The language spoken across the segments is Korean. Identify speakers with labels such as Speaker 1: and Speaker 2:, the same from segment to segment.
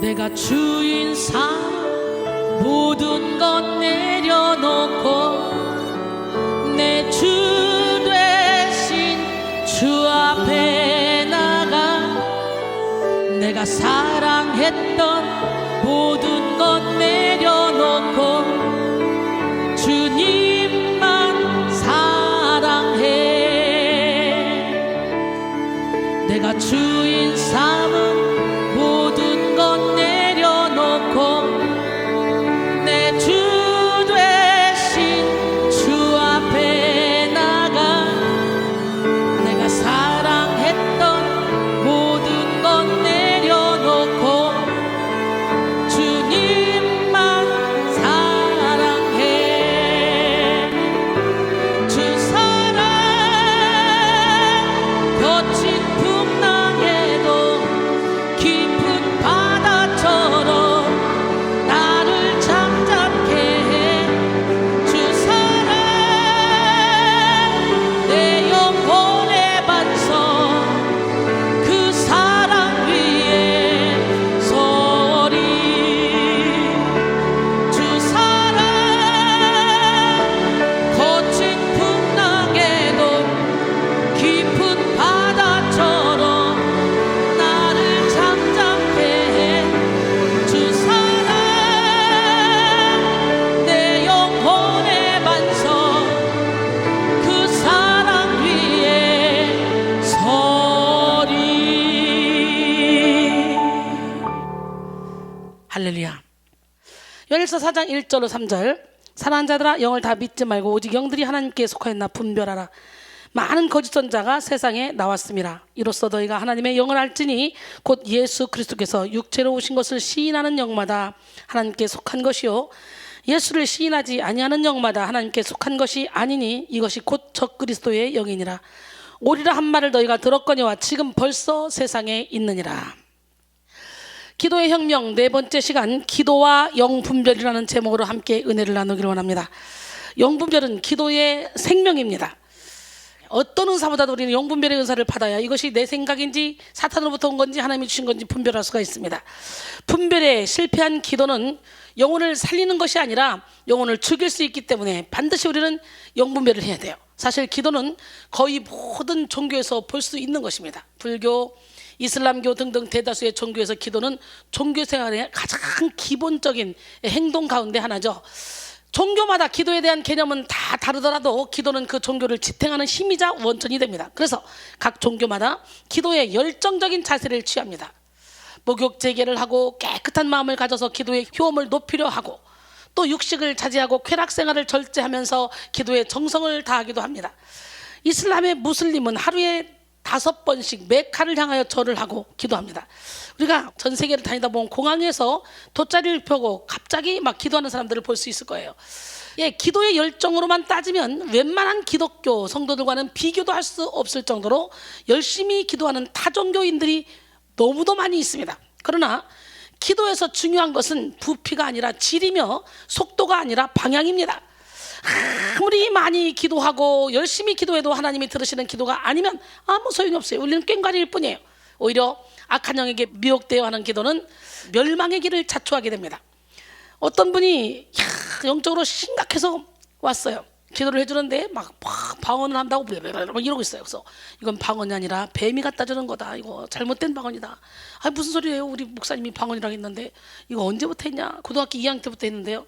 Speaker 1: 내가 주인 삼아 모든 것 내려놓고 내 주 되신 주 앞에 나가 내가 사랑했던 모든 것 내려놓고 주님만 사랑해. 내가 주인 삼은 모든 것 내려놓고 내 주 되신 주 앞에 나가 내가 사랑했던 모든 것 내려놓고 주님만 사랑해. 주 사랑 거친 풍랑에도 깊은 바다처럼 나를 잠잠케 해. 주 사랑 내 영혼의 반석 그 사랑 위에 서리. 주 사랑 거친 풍랑에도 깊은 바다처럼 나를 잠잠케 해. 주 사랑 내 영혼의 반석 그 사랑 위에 서리. 할렐루야. 요엘서 4장 1절로 3절. 사랑하는 자들아 영을 다 믿지 말고 오직 영들이 하나님께 속하였나 분별하라. 많은 거짓 선자가 세상에 나왔습니다. 이로써 너희가 하나님의 영을 알지니 곧 예수 그리스도께서 육체로 오신 것을 시인하는 영마다 하나님께 속한 것이요 예수를 시인하지 아니하는 영마다 하나님께 속한 것이 아니니 이것이 곧 적그리스도의 영이니라. 오리라 한 말을 너희가 들었거니와 지금 벌써 세상에 있느니라. 기도의 혁명 네 번째 시간, 기도와 영분별이라는 제목으로 함께 은혜를 나누기를 원합니다. 영분별은 기도의 생명입니다. 어떤 은사보다도 우리는 영분별의 은사를 받아야 이것이 내 생각인지 사탄으로부터 온 건지 하나님이 주신 건지 분별할 수가 있습니다. 분별에 실패한 기도는 영혼을 살리는 것이 아니라 영혼을 죽일 수 있기 때문에 반드시 우리는 영분별을 해야 돼요. 사실 기도는 거의 모든 종교에서 볼 수 있는 것입니다. 불교, 이슬람교 등등 대다수의 종교에서 기도는 종교 생활의 가장 기본적인 행동 가운데 하나죠. 종교마다 기도에 대한 개념은 다 다르더라도 기도는 그 종교를 지탱하는 힘이자 원천이 됩니다. 그래서 각 종교마다 기도에 열정적인 자세를 취합니다. 목욕 재개를 하고 깨끗한 마음을 가져서 기도의 효험을 높이려 하고 또 육식을 자제하고 쾌락 생활을 절제하면서 기도에 정성을 다하기도 합니다. 이슬람의 무슬림은 하루에 5번씩 메카를 향하여 절을 하고 기도합니다. 우리가 전 세계를 다니다 보면 공항에서 돗자리를 펴고 갑자기 막 기도하는 사람들을 볼 수 있을 거예요. 예, 기도의 열정으로만 따지면 웬만한 기독교 성도들과는 비교도 할 수 없을 정도로 열심히 기도하는 타종교인들이 너무도 많이 있습니다. 그러나 기도에서 중요한 것은 부피가 아니라 질이며 속도가 아니라 방향입니다. 아무리 많이 기도하고 열심히 기도해도 하나님이 들으시는 기도가 아니면 아무 소용이 없어요. 우리는 꽹과리일 뿐이에요. 오히려 악한 영에게 미혹되어 하는 기도는 멸망의 길을 자초하게 됩니다. 어떤 분이 영적으로 심각해서 왔어요. 기도를 해주는데 막 방언을 한다고 막 이러고 있어요. 그래서 이건 방언이 아니라 뱀이 갖다 주는 거다. 이거 잘못된 방언이다. 아, 무슨 소리예요? 우리 목사님이 방언이라고 했는데 이거 언제부터 했냐? 고등학교 2학년 때부터 했는데요.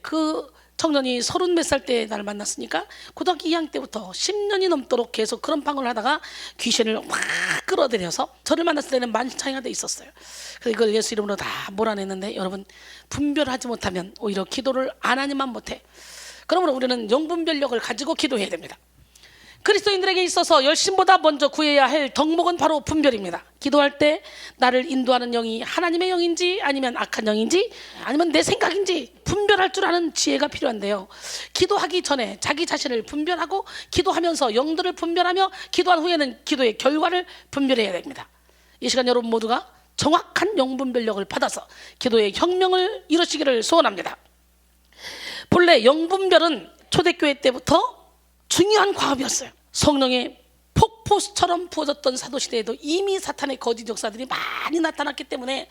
Speaker 1: 그 청년이 30 몇 살 때 나를 만났으니까 고등학교 2학년 때부터 10년이 넘도록 계속 그런 방언을 하다가 귀신을 확 끌어들여서 저를 만났을 때는 만신창이가 돼 있었어요. 그래서 이걸 예수 이름으로 다 몰아냈는데 여러분, 분별하지 못하면 오히려 기도를 안 하니만 못해. 그러므로 우리는 영분별력을 가지고 기도해야 됩니다. 그리스도인들에게 있어서 열심보다 먼저 구해야 할 덕목은 바로 분별입니다. 기도할 때 나를 인도하는 영이 하나님의 영인지 아니면 악한 영인지 아니면 내 생각인지 분별할 줄 아는 지혜가 필요한데요. 기도하기 전에 자기 자신을 분별하고 기도하면서 영들을 분별하며 기도한 후에는 기도의 결과를 분별해야 됩니다. 이 시간 여러분 모두가 정확한 영분별력을 받아서 기도의 혁명을 이루시기를 소원합니다. 본래 영분별은 초대교회 때부터 중요한 과업이었어요. 성령의 폭포수처럼 부어졌던 사도시대에도 이미 사탄의 거짓 역사들이 많이 나타났기 때문에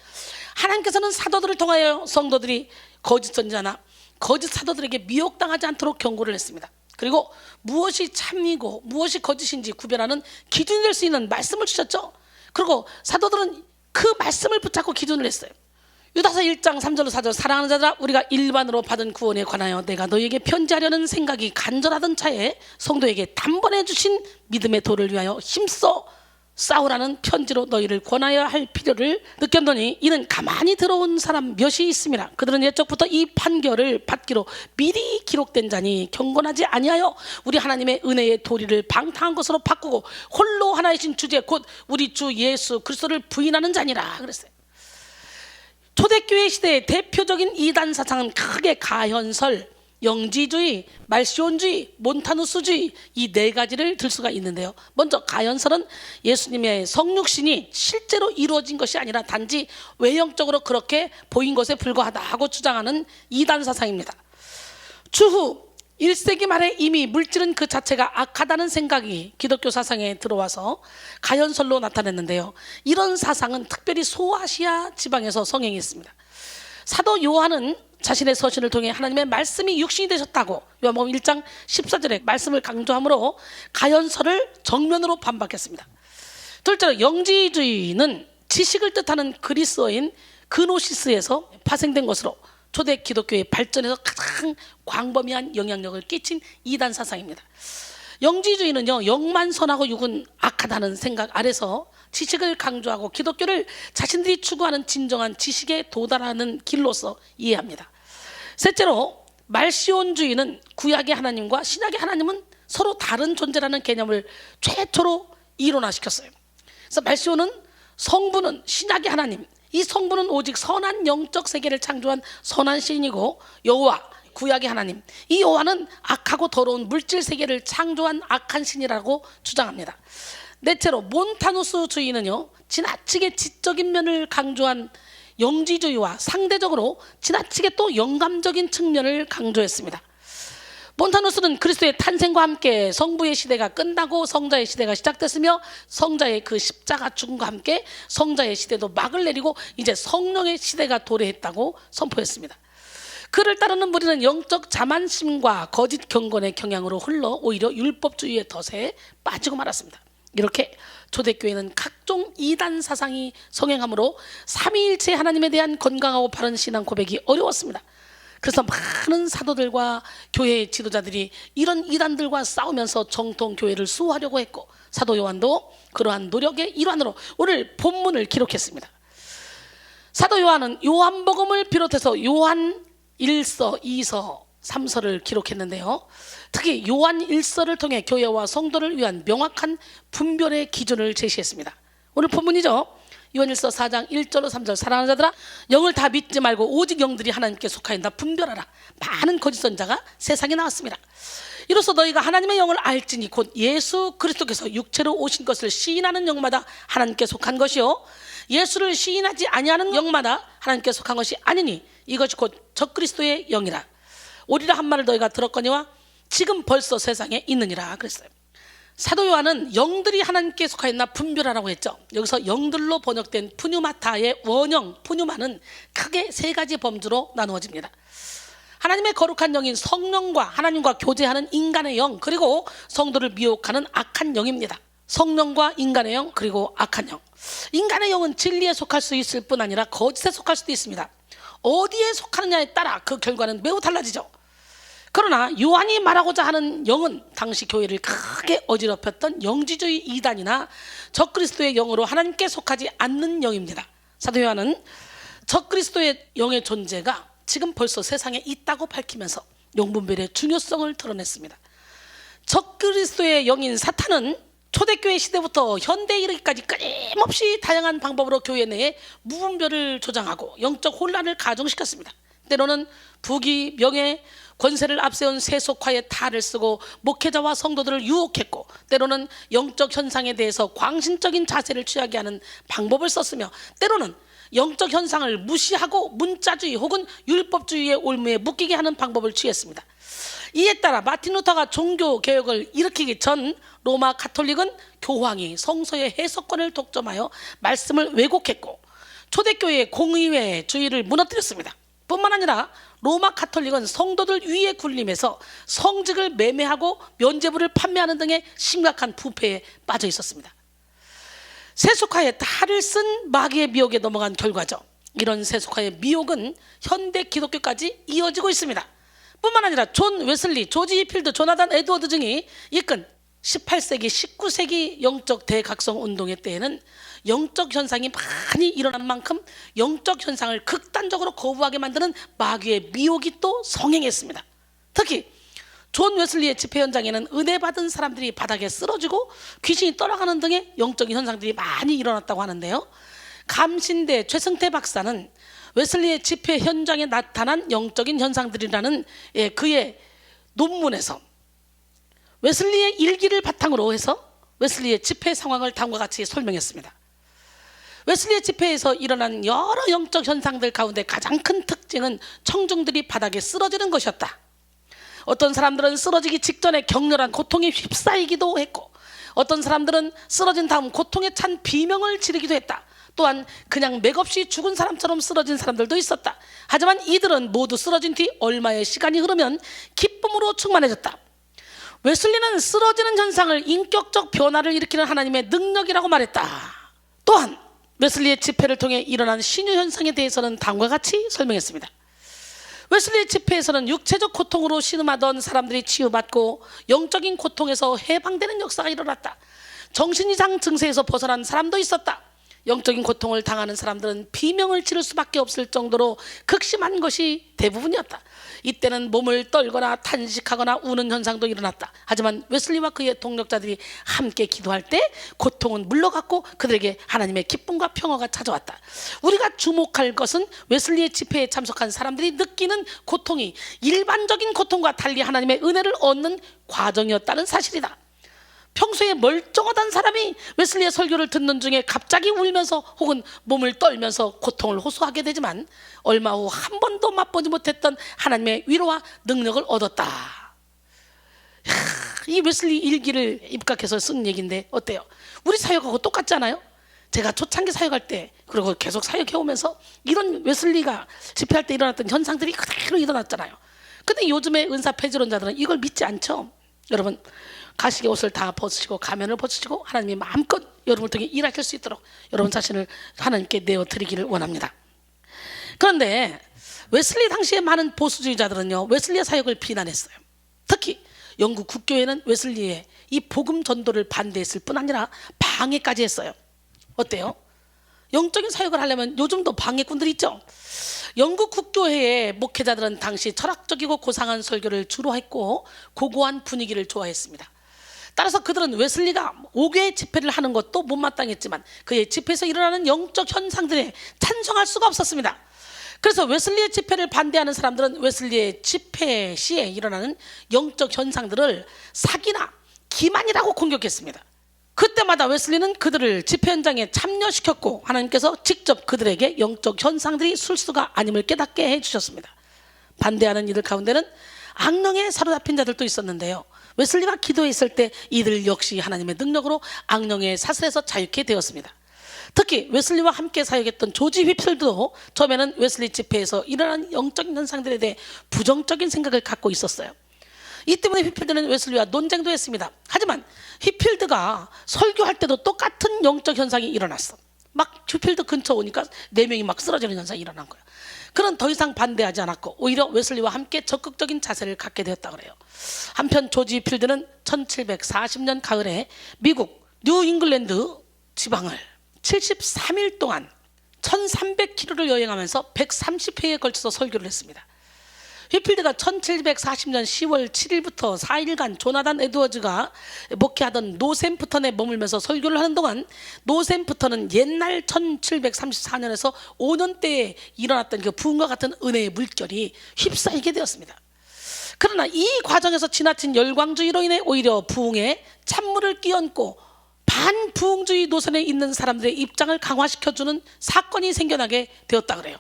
Speaker 1: 하나님께서는 사도들을 통하여 성도들이 거짓 선지자나 거짓 사도들에게 미혹당하지 않도록 경고를 했습니다. 그리고 무엇이 참이고 무엇이 거짓인지 구별하는 기준이 될 수 있는 말씀을 주셨죠. 그리고 사도들은 그 말씀을 붙잡고 기준을 했어요. 유다서 1장 3절로 4절, 사랑하는 자들아, 우리가 일반으로 받은 구원에 관하여 내가 너희에게 편지하려는 생각이 간절하던 차에 성도에게 단번에 주신 믿음의 도를 위하여 힘써 싸우라는 편지로 너희를 권하여 할 필요를 느꼈더니 이는 가만히 들어온 사람 몇이 있습니다. 그들은 옛적부터 이 판결을 받기로 미리 기록된 자니 경건하지 아니하여 우리 하나님의 은혜의 도리를 방탕한 것으로 바꾸고 홀로 하나이신 주제 곧 우리 주 예수 그리스도를 부인하는 자니라 그랬어요. 초대교회 시대의 대표적인 이단 사상은 크게 가현설, 영지주의, 말시온주의, 몬타누스주의 이 네 가지를 들 수가 있는데요. 먼저 가현설은 예수님의 성육신이 실제로 이루어진 것이 아니라 단지 외형적으로 그렇게 보인 것에 불과하다고 주장하는 이단 사상입니다. 추후 1세기 말에 이미 물질은 그 자체가 악하다는 생각이 기독교 사상에 들어와서 가현설로 나타냈는데요. 이런 사상은 특별히 소아시아 지방에서 성행했습니다. 사도 요한은 자신의 서신을 통해 하나님의 말씀이 육신이 되셨다고 요한복음 1장 14절에 말씀을 강조하므로 가현설을 정면으로 반박했습니다. 둘째로 영지주의는 지식을 뜻하는 그리스어인 그노시스에서 파생된 것으로 초대 기독교의 발전에서 가장 광범위한 영향력을 끼친 이단 사상입니다. 영지주의는요, 영만 선하고 육은 악하다는 생각 아래서 지식을 강조하고 기독교를 자신들이 추구하는 진정한 지식에 도달하는 길로서 이해합니다. 셋째로 말시온주의는 구약의 하나님과 신약의 하나님은 서로 다른 존재라는 개념을 최초로 이론화시켰어요. 그래서 말시온은 성부는 신약의 하나님, 이 성부는 오직 선한 영적 세계를 창조한 선한 신이고, 여호와 구약의 하나님, 이 여호와는 악하고 더러운 물질 세계를 창조한 악한 신이라고 주장합니다. 넷째로 몬타누스주의는요, 지나치게 지적인 면을 강조한 영지주의와 상대적으로 지나치게 또 영감적인 측면을 강조했습니다. 몬타누스는 그리스도의 탄생과 함께 성부의 시대가 끝나고 성자의 시대가 시작됐으며 성자의 그 십자가 죽음과 함께 성자의 시대도 막을 내리고 이제 성령의 시대가 도래했다고 선포했습니다. 그를 따르는 무리는 영적 자만심과 거짓 경건의 경향으로 흘러 오히려 율법주의의 덫에 빠지고 말았습니다. 이렇게 초대교회는 각종 이단 사상이 성행하므로 삼위일체 하나님에 대한 건강하고 바른 신앙 고백이 어려웠습니다. 그래서 많은 사도들과 교회의 지도자들이 이런 이단들과 싸우면서 정통 교회를 수호하려고 했고, 사도 요한도 그러한 노력의 일환으로 오늘 본문을 기록했습니다. 사도 요한은 요한복음을 비롯해서 요한 1서, 2서, 3서를 기록했는데요. 특히 요한 1서를 통해 교회와 성도를 위한 명확한 분별의 기준을 제시했습니다. 오늘 본문이죠. 요한 1서 4장 1절로 3절, 사랑하는 자들아, 영을 다 믿지 말고 오직 영들이 하나님께 속하였나 분별하라. 많은 거짓 선자가 세상에 나왔습니다. 이로써 너희가 하나님의 영을 알지니 곧 예수 그리스도께서 육체로 오신 것을 시인하는 영마다 하나님께 속한 것이요, 예수를 시인하지 아니하는 영마다 하나님께 속한 것이 아니니 이것이 곧 적그리스도의 영이라. 오리라 한 말을 너희가 들었거니와 지금 벌써 세상에 있느니라 그랬어요. 사도 요한은 영들이 하나님께 속하였나 분별하라고 했죠. 여기서 영들로 번역된 푸뉴마타의 원형 푸뉴마는 크게 세 가지 범주로 나누어집니다. 하나님의 거룩한 영인 성령과 하나님과 교제하는 인간의 영, 그리고 성도를 미혹하는 악한 영입니다. 성령과 인간의 영, 그리고 악한 영. 인간의 영은 진리에 속할 수 있을 뿐 아니라 거짓에 속할 수도 있습니다. 어디에 속하느냐에 따라 그 결과는 매우 달라지죠. 그러나 요한이 말하고자 하는 영은 당시 교회를 크게 어지럽혔던 영지주의 이단이나 적그리스도의 영으로 하나님께 속하지 않는 영입니다. 사도 요한은 적그리스도의 영의 존재가 지금 벌써 세상에 있다고 밝히면서 영분별의 중요성을 드러냈습니다. 적그리스도의 영인 사탄은 초대교회 시대부터 현대에 이르기까지 끊임없이 다양한 방법으로 교회 내에 무분별을 조장하고 영적 혼란을 가중시켰습니다. 때로는 부귀, 명예, 권세를 앞세운 세속화의 탈을 쓰고 목회자와 성도들을 유혹했고, 때로는 영적 현상에 대해서 광신적인 자세를 취하게 하는 방법을 썼으며, 때로는 영적 현상을 무시하고 문자주의 혹은 율법주의의 올무에 묶이게 하는 방법을 취했습니다. 이에 따라 마틴 루터가 종교 개혁을 일으키기 전 로마 가톨릭은 교황이 성서의 해석권을 독점하여 말씀을 왜곡했고, 초대교회의 공의회주의를 무너뜨렸습니다. 뿐만 아니라 로마 가톨릭은 성도들 위에 군림해서 성직을 매매하고 면죄부를 판매하는 등의 심각한 부패에 빠져 있었습니다. 세속화에 탈을 쓴 마귀의 미혹에 넘어간 결과죠. 이런 세속화의 미혹은 현대 기독교까지 이어지고 있습니다. 뿐만 아니라 존 웨슬리, 조지 히필드, 조나단 에드워드 등이 이끈 18세기, 19세기 영적 대각성 운동의 때에는 영적 현상이 많이 일어난 만큼 영적 현상을 극단적으로 거부하게 만드는 마귀의 미혹이 또 성행했습니다. 특히 존 웨슬리의 집회 현장에는 은혜 받은 사람들이 바닥에 쓰러지고 귀신이 떠나가는 등의 영적인 현상들이 많이 일어났다고 하는데요. 감신대 최승태 박사는 웨슬리의 집회 현장에 나타난 영적인 현상들이라는 그의 논문에서 웨슬리의 일기를 바탕으로 해서 웨슬리의 집회 상황을 다음과 같이 설명했습니다. 웨슬리의 집회에서 일어난 여러 영적 현상들 가운데 가장 큰 특징은 청중들이 바닥에 쓰러지는 것이었다. 어떤 사람들은 쓰러지기 직전에 격렬한 고통에 휩싸이기도 했고, 어떤 사람들은 쓰러진 다음 고통에 찬 비명을 지르기도 했다. 또한 그냥 맥없이 죽은 사람처럼 쓰러진 사람들도 있었다. 하지만 이들은 모두 쓰러진 뒤 얼마의 시간이 흐르면 기쁨으로 충만해졌다. 웨슬리는 쓰러지는 현상을 인격적 변화를 일으키는 하나님의 능력이라고 말했다. 또한 웨슬리의 집회를 통해 일어난 신유 현상에 대해서는 다음과 같이 설명했습니다. 웨슬리의 집회에서는 육체적 고통으로 신음하던 사람들이 치유받고 영적인 고통에서 해방되는 역사가 일어났다. 정신이상 증세에서 벗어난 사람도 있었다. 영적인 고통을 당하는 사람들은 비명을 지를 수밖에 없을 정도로 극심한 것이 대부분이었다. 이때는 몸을 떨거나 탄식하거나 우는 현상도 일어났다. 하지만 웨슬리와 그의 동력자들이 함께 기도할 때 고통은 물러갔고 그들에게 하나님의 기쁨과 평화가 찾아왔다. 우리가 주목할 것은 웨슬리의 집회에 참석한 사람들이 느끼는 고통이 일반적인 고통과 달리 하나님의 은혜를 얻는 과정이었다는 사실이다. 평소에 멀쩡하던 사람이 웨슬리의 설교를 듣는 중에 갑자기 울면서 혹은 몸을 떨면서 고통을 호소하게 되지만 얼마 후 한 번도 맛보지 못했던 하나님의 위로와 능력을 얻었다. 이 웨슬리 일기를 입각해서 쓴 얘기인데 어때요? 우리 사역하고 똑같지 않아요? 제가 초창기 사역할 때 그리고 계속 사역해오면서 이런 웨슬리가 집회할 때 일어났던 현상들이 그대로 일어났잖아요. 근데 요즘의 은사 폐지론자들은 이걸 믿지 않죠. 여러분, 가시게 옷을 다 벗으시고 가면을 벗으시고 하나님이 마음껏 여러분을 통해 일하실 수 있도록 여러분 자신을 하나님께 내어드리기를 원합니다. 그런데 웨슬리 당시에 많은 보수주의자들은요, 웨슬리의 사역을 비난했어요. 특히 영국 국교회는 웨슬리의 이 복음 전도를 반대했을 뿐 아니라 방해까지 했어요. 어때요? 영적인 사역을 하려면 요즘도 방해꾼들이 있죠. 영국 국교회의 목회자들은 당시 철학적이고 고상한 설교를 주로 했고 고고한 분위기를 좋아했습니다. 따라서 그들은 웨슬리가 5개 집회를 하는 것도 못마땅했지만 그의 집회에서 일어나는 영적 현상들에 찬성할 수가 없었습니다. 그래서 웨슬리의 집회를 반대하는 사람들은 웨슬리의 집회 시에 일어나는 영적 현상들을 사기나 기만이라고 공격했습니다. 그때마다 웨슬리는 그들을 집회 현장에 참여시켰고 하나님께서 직접 그들에게 영적 현상들이 술수가 아님을 깨닫게 해주셨습니다. 반대하는 이들 가운데는 악령에 사로잡힌 자들도 있었는데요, 웨슬리가 기도했을 때 이들 역시 하나님의 능력으로 악령의 사슬에서 자유케 되었습니다. 특히 웨슬리와 함께 사역했던 조지 휘필드도 처음에는 웨슬리 집회에서 일어난 영적인 현상들에 대해 부정적인 생각을 갖고 있었어요. 이 때문에 휘필드는 웨슬리와 논쟁도 했습니다. 하지만 휘필드가 설교할 때도 똑같은 영적 현상이 일어났어. 막 휘필드 근처 오니까 4명이 막 쓰러지는 현상이 일어난 거야. 그는 더 이상 반대하지 않았고 오히려 웨슬리와 함께 적극적인 자세를 갖게 되었다 그래요. 한편 조지 휘필드는 1740년 가을에 미국 뉴 잉글랜드 지방을 73일 동안 1300km를 여행하면서 130회에 걸쳐서 설교를 했습니다. 휘필드가 1740년 10월 7일부터 4일간 조나단 에드워즈가 목회하던 노샘프턴에 머물면서 설교를 하는 동안 노샘프턴은 옛날 1734년에서 5년대에 일어났던 그 부흥과 같은 은혜의 물결이 휩싸이게 되었습니다. 그러나 이 과정에서 지나친 열광주의로 인해 오히려 부흥에 찬물을 끼얹고 반부흥주의 노선에 있는 사람들의 입장을 강화시켜주는 사건이 생겨나게 되었다 그래요.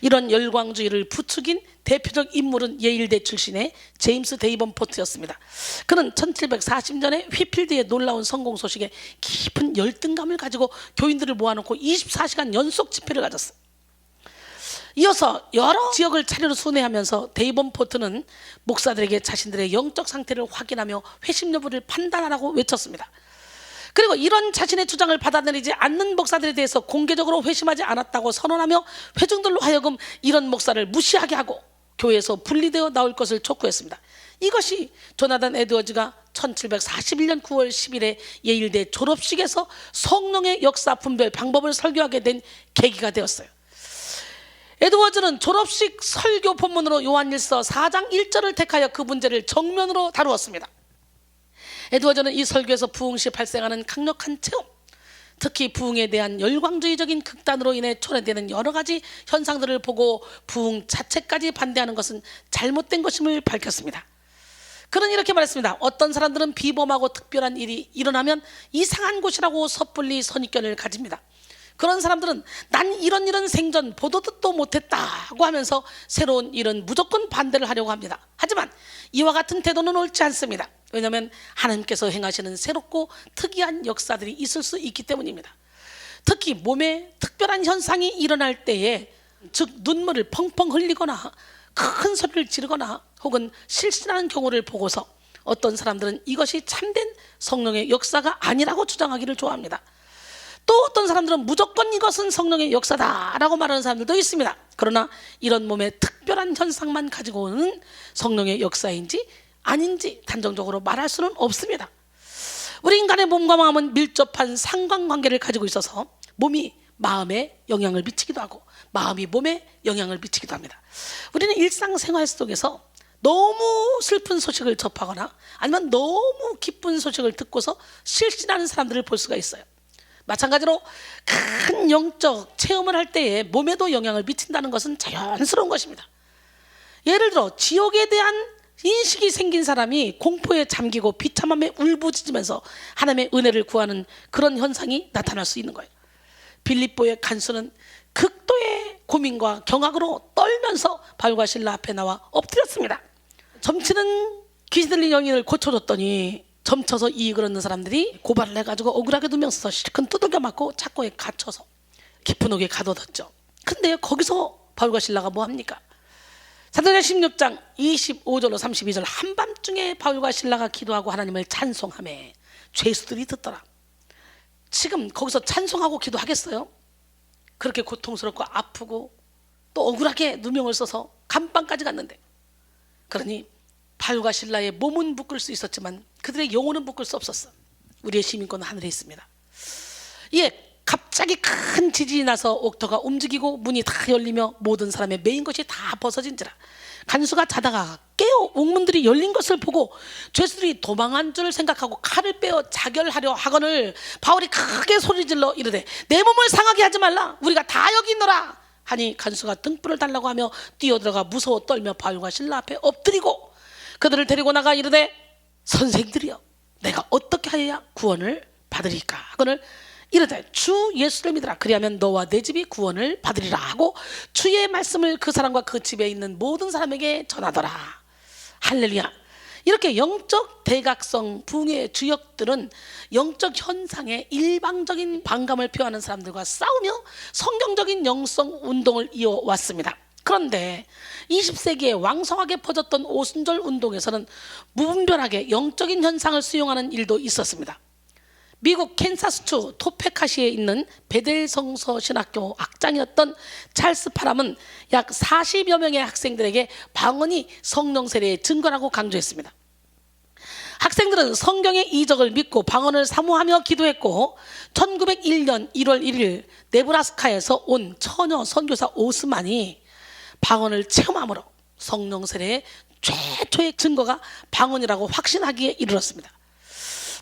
Speaker 1: 이런 열광주의를 부추긴 대표적 인물은 예일대 출신의 제임스 데이번포트였습니다. 그는 1740년에 휘필드의 놀라운 성공 소식에 깊은 열등감을 가지고 교인들을 모아놓고 24시간 연속 집회를 가졌어요. 이어서 여러 지역을 차례로 순회하면서 데이번포트는 목사들에게 자신들의 영적 상태를 확인하며 회심 여부를 판단하라고 외쳤습니다. 그리고 이런 자신의 주장을 받아들이지 않는 목사들에 대해서 공개적으로 회심하지 않았다고 선언하며 회중들로 하여금 이런 목사를 무시하게 하고 교회에서 분리되어 나올 것을 촉구했습니다. 이것이 조나단 에드워즈가 1741년 9월 10일에 예일대 졸업식에서 성령의 역사 분별 방법을 설교하게 된 계기가 되었어요. 에드워즈는 졸업식 설교 본문으로 요한일서 4장 1절을 택하여 그 문제를 정면으로 다루었습니다. 에드워즈는 이 설교에서 부흥 시 발생하는 강력한 체험, 특히 부흥에 대한 열광주의적인 극단으로 인해 초래되는 여러 가지 현상들을 보고 부흥 자체까지 반대하는 것은 잘못된 것임을 밝혔습니다. 그는 이렇게 말했습니다. 어떤 사람들은 비범하고 특별한 일이 일어나면 이상한 곳이라고 섣불리 선입견을 가집니다. 그런 사람들은 난 이런 일은 생전 보도 듣도 못했다고 하면서 새로운 일은 무조건 반대를 하려고 합니다. 하지만 이와 같은 태도는 옳지 않습니다. 왜냐하면 하나님께서 행하시는 새롭고 특이한 역사들이 있을 수 있기 때문입니다. 특히 몸에 특별한 현상이 일어날 때에, 즉 눈물을 펑펑 흘리거나 큰 소리를 지르거나 혹은 실신하는 경우를 보고서 어떤 사람들은 이것이 참된 성령의 역사가 아니라고 주장하기를 좋아합니다. 또 어떤 사람들은 무조건 이것은 성령의 역사다라고 말하는 사람들도 있습니다. 그러나 이런 몸의 특별한 현상만 가지고 오는 성령의 역사인지 아닌지 단정적으로 말할 수는 없습니다. 우리 인간의 몸과 마음은 밀접한 상관관계를 가지고 있어서 몸이 마음에 영향을 미치기도 하고 마음이 몸에 영향을 미치기도 합니다. 우리는 일상생활 속에서 너무 슬픈 소식을 접하거나 아니면 너무 기쁜 소식을 듣고서 실신하는 사람들을 볼 수가 있어요. 마찬가지로 큰 영적 체험을 할 때에 몸에도 영향을 미친다는 것은 자연스러운 것입니다. 예를 들어 지옥에 대한 인식이 생긴 사람이 공포에 잠기고 비참함에 울부짖으면서 하나님의 은혜를 구하는 그런 현상이 나타날 수 있는 거예요. 빌립보의 간수는 극도의 고민과 경악으로 떨면서 바울과 실라 앞에 나와 엎드렸습니다. 점치는 귀신 들린 영인을 고쳐줬더니 점쳐서 이익을 얻는 사람들이 고발을 해가지고 억울하게 두면서 실컷 두들겨 맞고 착고에 갇혀서 깊은 옥에 가둬뒀죠. 근데 거기서 바울과 실라가 뭐합니까? 사도행전 16장 25절로 32절, 한밤중에 바울과 실라가 기도하고 하나님을 찬송하며 죄수들이 듣더라. 지금 거기서 찬송하고 기도하겠어요? 그렇게 고통스럽고 아프고 또 억울하게 누명을 써서 감방까지 갔는데, 그러니 바울과 실라의 몸은 묶을 수 있었지만 그들의 영혼은 묶을 수 없었어. 우리의 시민권은 하늘에 있습니다. 이에 갑자기 큰 지진이 나서 옥터가 움직이고 문이 다 열리며 모든 사람의 메인 것이 다 벗어진지라. 간수가 자다가 깨어 옥문들이 열린 것을 보고 죄수들이 도망한 줄 생각하고 칼을 빼어 자결하려 하거늘 바울이 크게 소리질러 이르되 내 몸을 상하게 하지 말라, 우리가 다 여기 있노라 하니, 간수가 등불을 달라고 하며 뛰어들어가 무서워 떨며 바울과 실라 앞에 엎드리고 그들을 데리고 나가 이르되 선생들이여, 내가 어떻게 하여야 구원을 받으리까 하거늘 이르되 주 예수를 믿으라, 그리하면 너와 내 집이 구원을 받으리라 하고 주의 말씀을 그 사람과 그 집에 있는 모든 사람에게 전하더라. 할렐루야. 이렇게 영적 대각성 부흥의 주역들은 영적 현상에 일방적인 반감을 표하는 사람들과 싸우며 성경적인 영성 운동을 이어왔습니다. 그런데 20세기에 왕성하게 퍼졌던 오순절 운동에서는 무분별하게 영적인 현상을 수용하는 일도 있었습니다. 미국 캔사스주 토페카시에 있는 베델 성서 신학교 학장이었던 찰스 파람은 약 40여 명의 학생들에게 방언이 성령 세례의 증거라고 강조했습니다. 학생들은 성경의 이적을 믿고 방언을 사모하며 기도했고 1901년 1월 1일 네브라스카에서 온 처녀 선교사 오스만이 방언을 체험함으로 성령 세례의 최초의 증거가 방언이라고 확신하기에 이르렀습니다.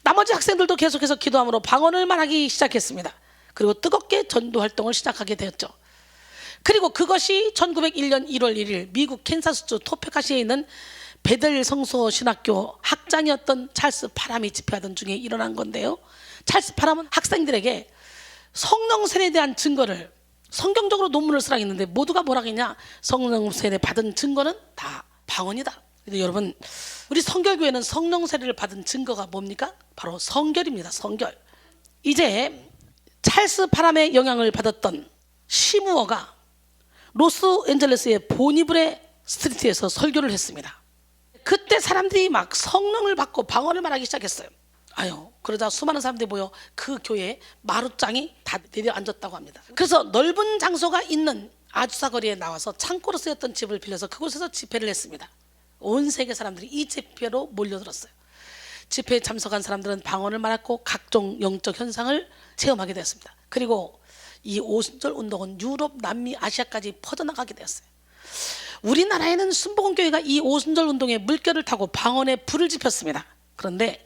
Speaker 1: 나머지 학생들도 계속해서 기도함으로 방언을 말하기 시작했습니다. 그리고 뜨겁게 전도 활동을 시작하게 되었죠. 그리고 그것이 1901년 1월 1일 미국 캔사스주 토페카시에 있는 베델 성서 신학교 학장이었던 찰스 파람이 집회하던 중에 일어난 건데요. 찰스 파람은 학생들에게 성령 세례에 대한 증거를 성경적으로 논문을 쓰라 했는데 모두가 뭐라 했냐? 성령 세례 받은 증거는 다 방언이다. 근데 여러분, 우리 성결교회는 성령 세례를 받은 증거가 뭡니까? 바로 성결입니다. 성결. 이제 찰스 파람의 영향을 받았던 시무어가 로스앤젤레스의 보니브레 스트리트에서 설교를 했습니다. 그때 사람들이 막 성령을 받고 방언을 말하기 시작했어요. 그러자 수많은 사람들이 모여 그 교회에 마루장이 다 내려앉았다고 합니다. 그래서 넓은 장소가 있는 아주사 거리에 나와서 창고로 쓰였던 집을 빌려서 그곳에서 집회를 했습니다. 온 세계 사람들이 이 집회로 몰려들었어요. 집회에 참석한 사람들은 방언을 말했고 각종 영적 현상을 체험하게 되었습니다. 그리고 이 오순절 운동은 유럽, 남미, 아시아까지 퍼져나가게 되었어요. 우리나라에는 순복음교회가 이 오순절 운동에 물결을 타고 방언에 불을 지폈습니다. 그런데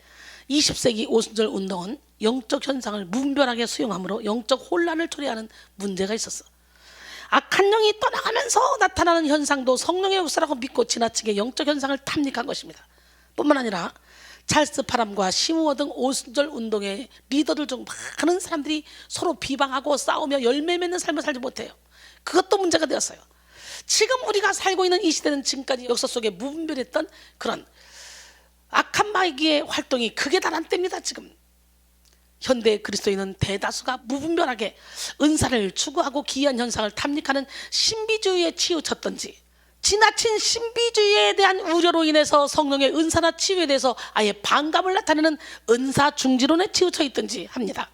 Speaker 1: 20세기 오순절 운동은 영적 현상을 무분별하게 수용함으로 영적 혼란을 초래하는 문제가 있었어. 악한 영이 떠나가면서 나타나는 현상도 성령의 역사라고 믿고 지나치게 영적 현상을 탐닉한 것입니다. 뿐만 아니라 찰스 파람과 시무어 등 오순절 운동의 리더들 중 많은 사람들이 서로 비방하고 싸우며 열매 맺는 삶을 살지 못해요. 그것도 문제가 되었어요. 지금 우리가 살고 있는 이 시대는 지금까지 역사 속에 무분별했던 그런 악한 마귀의 활동이 극에 달한 때입니다. 지금 현대 그리스도인은 대다수가 무분별하게 은사를 추구하고 기이한 현상을 탐닉하는 신비주의에 치우쳤던지, 지나친 신비주의에 대한 우려로 인해서 성령의 은사나 치유에 대해서 아예 반감을 나타내는 은사 중지론에 치우쳐 있든지 합니다.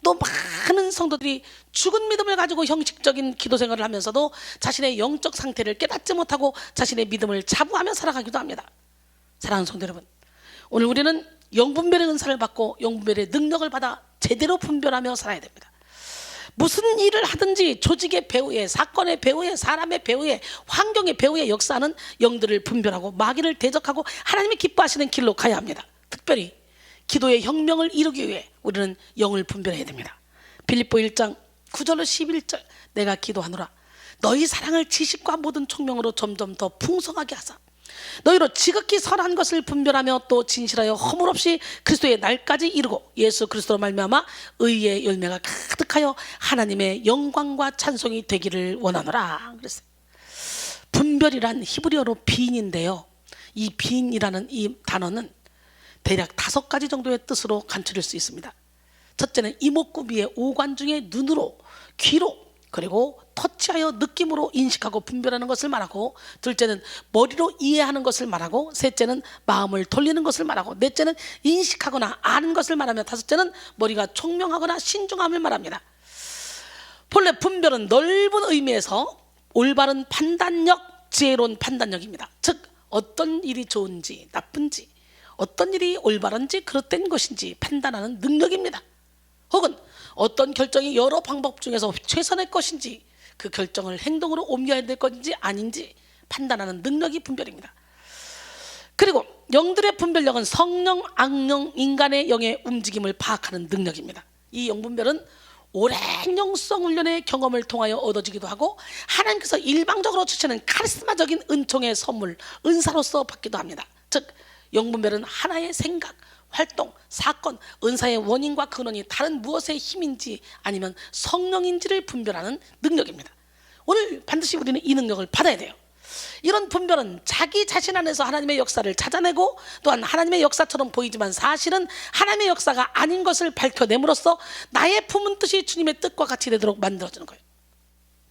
Speaker 1: 또 많은 성도들이 죽은 믿음을 가지고 형식적인 기도 생활을 하면서도 자신의 영적 상태를 깨닫지 못하고 자신의 믿음을 자부하며 살아가기도 합니다. 사랑하는 성도 여러분, 오늘 우리는 영분별의 은사를 받고 영분별의 능력을 받아 제대로 분별하며 살아야 됩니다. 무슨 일을 하든지 조직의 배후에, 사건의 배후에, 사람의 배후에, 환경의 배후에 역사하는 영들을 분별하고 마귀를 대적하고 하나님이 기뻐하시는 길로 가야 합니다. 특별히 기도의 혁명을 이루기 위해 우리는 영을 분별해야 됩니다. 빌립보 1장 9절로 11절, 내가 기도하노라 너희 사랑을 지식과 모든 총명으로 점점 더 풍성하게 하사 너희로 지극히 선한 것을 분별하며 또 진실하여 허물 없이 그리스도의 날까지 이루고 예수 그리스도로 말미암아 의의 열매가 가득하여 하나님의 영광과 찬송이 되기를 원하노라 그랬어요. 분별이란 히브리어로 빈인데요, 이 빈이라는 이 단어는 대략 5가지 정도의 뜻으로 간추릴 수 있습니다. 첫째는 이목구비의 오관 중에 눈으로, 귀로, 그리고 터치하여 느낌으로 인식하고 분별하는 것을 말하고, 둘째는 머리로 이해하는 것을 말하고, 셋째는 마음을 돌리는 것을 말하고, 넷째는 인식하거나 아는 것을 말하며, 다섯째는 머리가 총명하거나 신중함을 말합니다. 본래 분별은 넓은 의미에서 올바른 판단력, 지혜로운 판단력입니다. 즉 어떤 일이 좋은지 나쁜지, 어떤 일이 올바른지 그릇된 것인지 판단하는 능력입니다. 혹은 어떤 결정이 여러 방법 중에서 최선의 것인지 그 결정을 행동으로 옮겨야 될 것인지 아닌지 판단하는 능력이 분별입니다. 그리고 영들의 분별력은 성령, 악령, 인간의 영의 움직임을 파악하는 능력입니다. 이 영분별은 오랜 영성 훈련의 경험을 통하여 얻어지기도 하고 하나님께서 일방적으로 주시는 카리스마적인 은총의 선물, 은사로서 받기도 합니다. 즉 영분별은 하나의 생각, 활동, 사건, 은사의 원인과 근원이 다른 무엇의 힘인지 아니면 성령인지를 분별하는 능력입니다. 오늘 반드시 우리는 이 능력을 받아야 돼요. 이런 분별은 자기 자신 안에서 하나님의 역사를 찾아내고 또한 하나님의 역사처럼 보이지만 사실은 하나님의 역사가 아닌 것을 밝혀냄으로써 나의 품은 뜻이 주님의 뜻과 같이 되도록 만들어주는 거예요.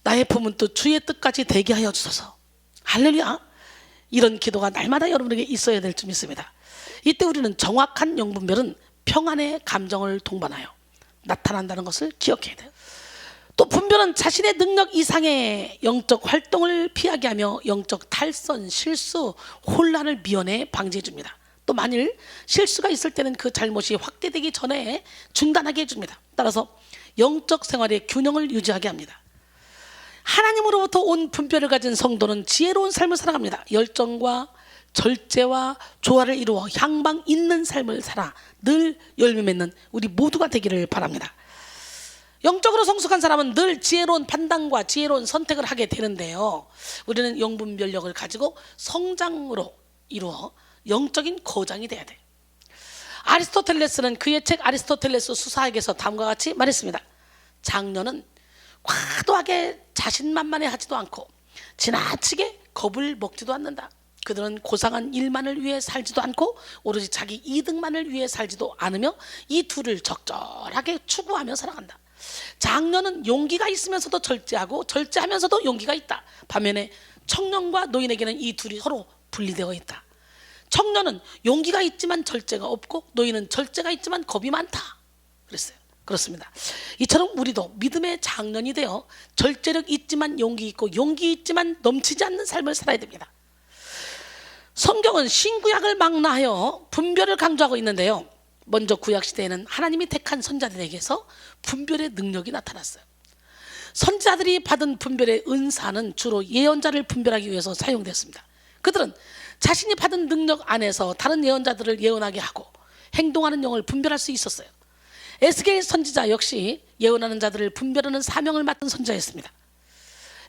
Speaker 1: 나의 품은 뜻 주의 뜻까지 되게 하여 주소서. 할렐루야. 이런 기도가 날마다 여러분에게 있어야 될 줄 믿습니다. 이때 우리는 정확한 영분별은 평안의 감정을 동반하여 나타난다는 것을 기억해야 돼요. 또 분별은 자신의 능력 이상의 영적 활동을 피하게 하며 영적 탈선, 실수, 혼란을 미연에 방지해 줍니다. 또 만일 실수가 있을 때는 그 잘못이 확대되기 전에 중단하게 해줍니다. 따라서 영적 생활의 균형을 유지하게 합니다. 하나님으로부터 온 분별을 가진 성도는 지혜로운 삶을 살아갑니다. 열정과 절제와 조화를 이루어 향방 있는 삶을 살아 늘 열매 맺는 우리 모두가 되기를 바랍니다. 영적으로 성숙한 사람은 늘 지혜로운 판단과 지혜로운 선택을 하게 되는데요, 우리는 영분별력을 가지고 성장으로 이루어 영적인 거장이 돼야 돼요. 아리스토텔레스는 그의 책 아리스토텔레스 수사학에서 다음과 같이 말했습니다. 장녀는 과도하게 자신만만해 하지도 않고 지나치게 겁을 먹지도 않는다. 그들은 고상한 일만을 위해 살지도 않고 오로지 자기 이득만을 위해 살지도 않으며 이 둘을 적절하게 추구하며 살아간다. 장녀는 용기가 있으면서도 절제하고 절제하면서도 용기가 있다. 반면에 청년과 노인에게는 이 둘이 서로 분리되어 있다. 청년은 용기가 있지만 절제가 없고 노인은 절제가 있지만 겁이 많다. 그랬어요. 그렇습니다. 이처럼 우리도 믿음의 장년이 되어 절제력 있지만 용기 있고 용기 있지만 넘치지 않는 삶을 살아야 됩니다. 성경은 신구약을 망라하여 분별을 강조하고 있는데요. 먼저 구약시대에는 하나님이 택한 선지자들에게서 분별의 능력이 나타났어요. 선지자들이 받은 분별의 은사는 주로 예언자를 분별하기 위해서 사용됐습니다. 그들은 자신이 받은 능력 안에서 다른 예언자들을 예언하게 하고 행동하는 영을 분별할 수 있었어요. 에스겔 선지자 역시 예언하는 자들을 분별하는 사명을 맡은 선지자였습니다.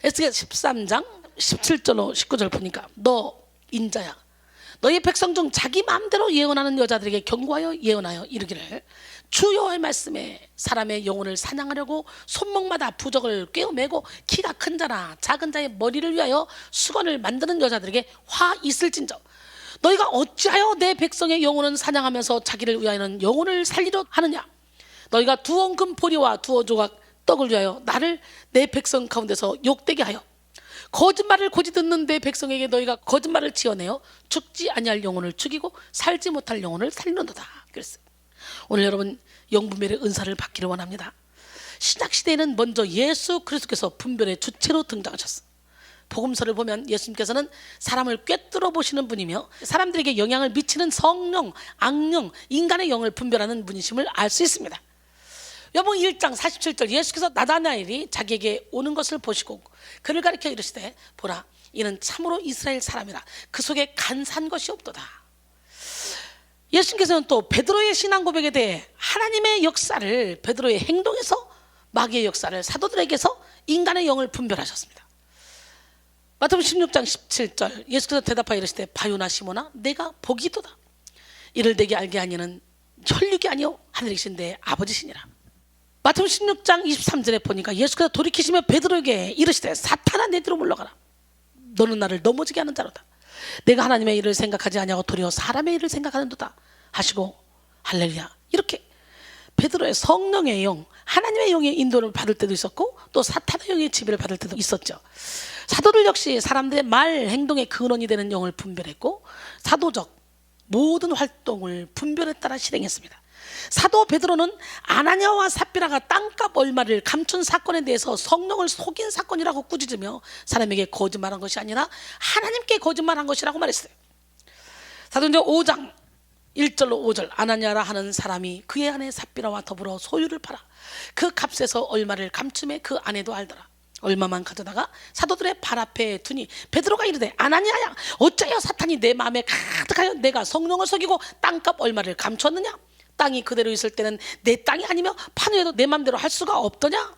Speaker 1: 에스겔 13장 17절로 19절 보니까 너 인자야, 너희 백성 중 자기 마음대로 예언하는 여자들에게 경고하여 예언하여 이르기를 주 여호와의 말씀에 사람의 영혼을 사냥하려고 손목마다 부적을 꿰어매고 키가 큰 자나 작은 자의 머리를 위하여 수건을 만드는 여자들에게 화 있을진저 너희가 어찌하여 내 백성의 영혼을 사냥하면서 자기를 위하여는 영혼을 살리려 하느냐. 너희가 두 엉금 보리와 두어 조각 떡을 위하여 나를 내 백성 가운데서 욕되게 하여 거짓말을 고지 듣는 내 백성에게 너희가 거짓말을 지어내어 죽지 아니할 영혼을 죽이고 살지 못할 영혼을 살리는도다. 그랬어요. 오늘 여러분 영분별의 은사를 받기를 원합니다. 신약시대에는 먼저 예수 그리스도께서 분별의 주체로 등장하셨어요. 복음서를 보면 예수님께서는 사람을 꿰뚫어 보시는 분이며 사람들에게 영향을 미치는 성령, 악령, 인간의 영을 분별하는 분이심을 알 수 있습니다. 요번 1장 47절 예수께서 나다나엘이 자기에게 오는 것을 보시고 그를 가리켜 이르시되 보라 이는 참으로 이스라엘 사람이라 그 속에 간사한 것이 없도다. 예수님께서는 또 베드로의 신앙 고백에 대해 하나님의 역사를 베드로의 행동에서 마귀의 역사를 사도들에게서 인간의 영을 분별하셨습니다. 마태복음 16장 17절 예수께서 대답하여 이르시되 바요나 시모나 내가 복이 있도다. 이를 내게 알게 하니는 혈육이 아니요 하늘에 계신 내 아버지시니라. 마태복음 16장 23절에 보니까 예수께서 돌이키시며 베드로에게 이르시되 사탄아 내 뒤로 물러가라. 너는 나를 넘어지게 하는 자로다. 내가 하나님의 일을 생각하지 아니하고 도리어 사람의 일을 생각하는도다 하시고 할렐루야. 이렇게 베드로의 성령의 영, 하나님의 영의 인도를 받을 때도 있었고 또 사탄의 영의 지배를 받을 때도 있었죠. 사도들 역시 사람들의 말, 행동의 근원이 되는 영을 분별했고 사도적 모든 활동을 분별에 따라 실행했습니다. 사도 베드로는 아나니아와 삽비라가 땅값 얼마를 감춘 사건에 대해서 성령을 속인 사건이라고 꾸짖으며 사람에게 거짓말한 것이 아니라 하나님께 거짓말한 것이라고 말했어요. 사도행전 5장 1절로 5절 아나니아라 하는 사람이 그의 아내 삽비라와 더불어 소유를 팔아 그 값에서 얼마를 감춤에 그 아내도 알더라. 얼마만 가져다가 사도들의 발 앞에 두니 베드로가 이르되 아나니아야 어찌하여 사탄이 내 마음에 가득하여 내가 성령을 속이고 땅값 얼마를 감추었느냐. 땅이 그대로 있을 때는 내 땅이 아니며 파누에도 내 마음대로 할 수가 없더냐.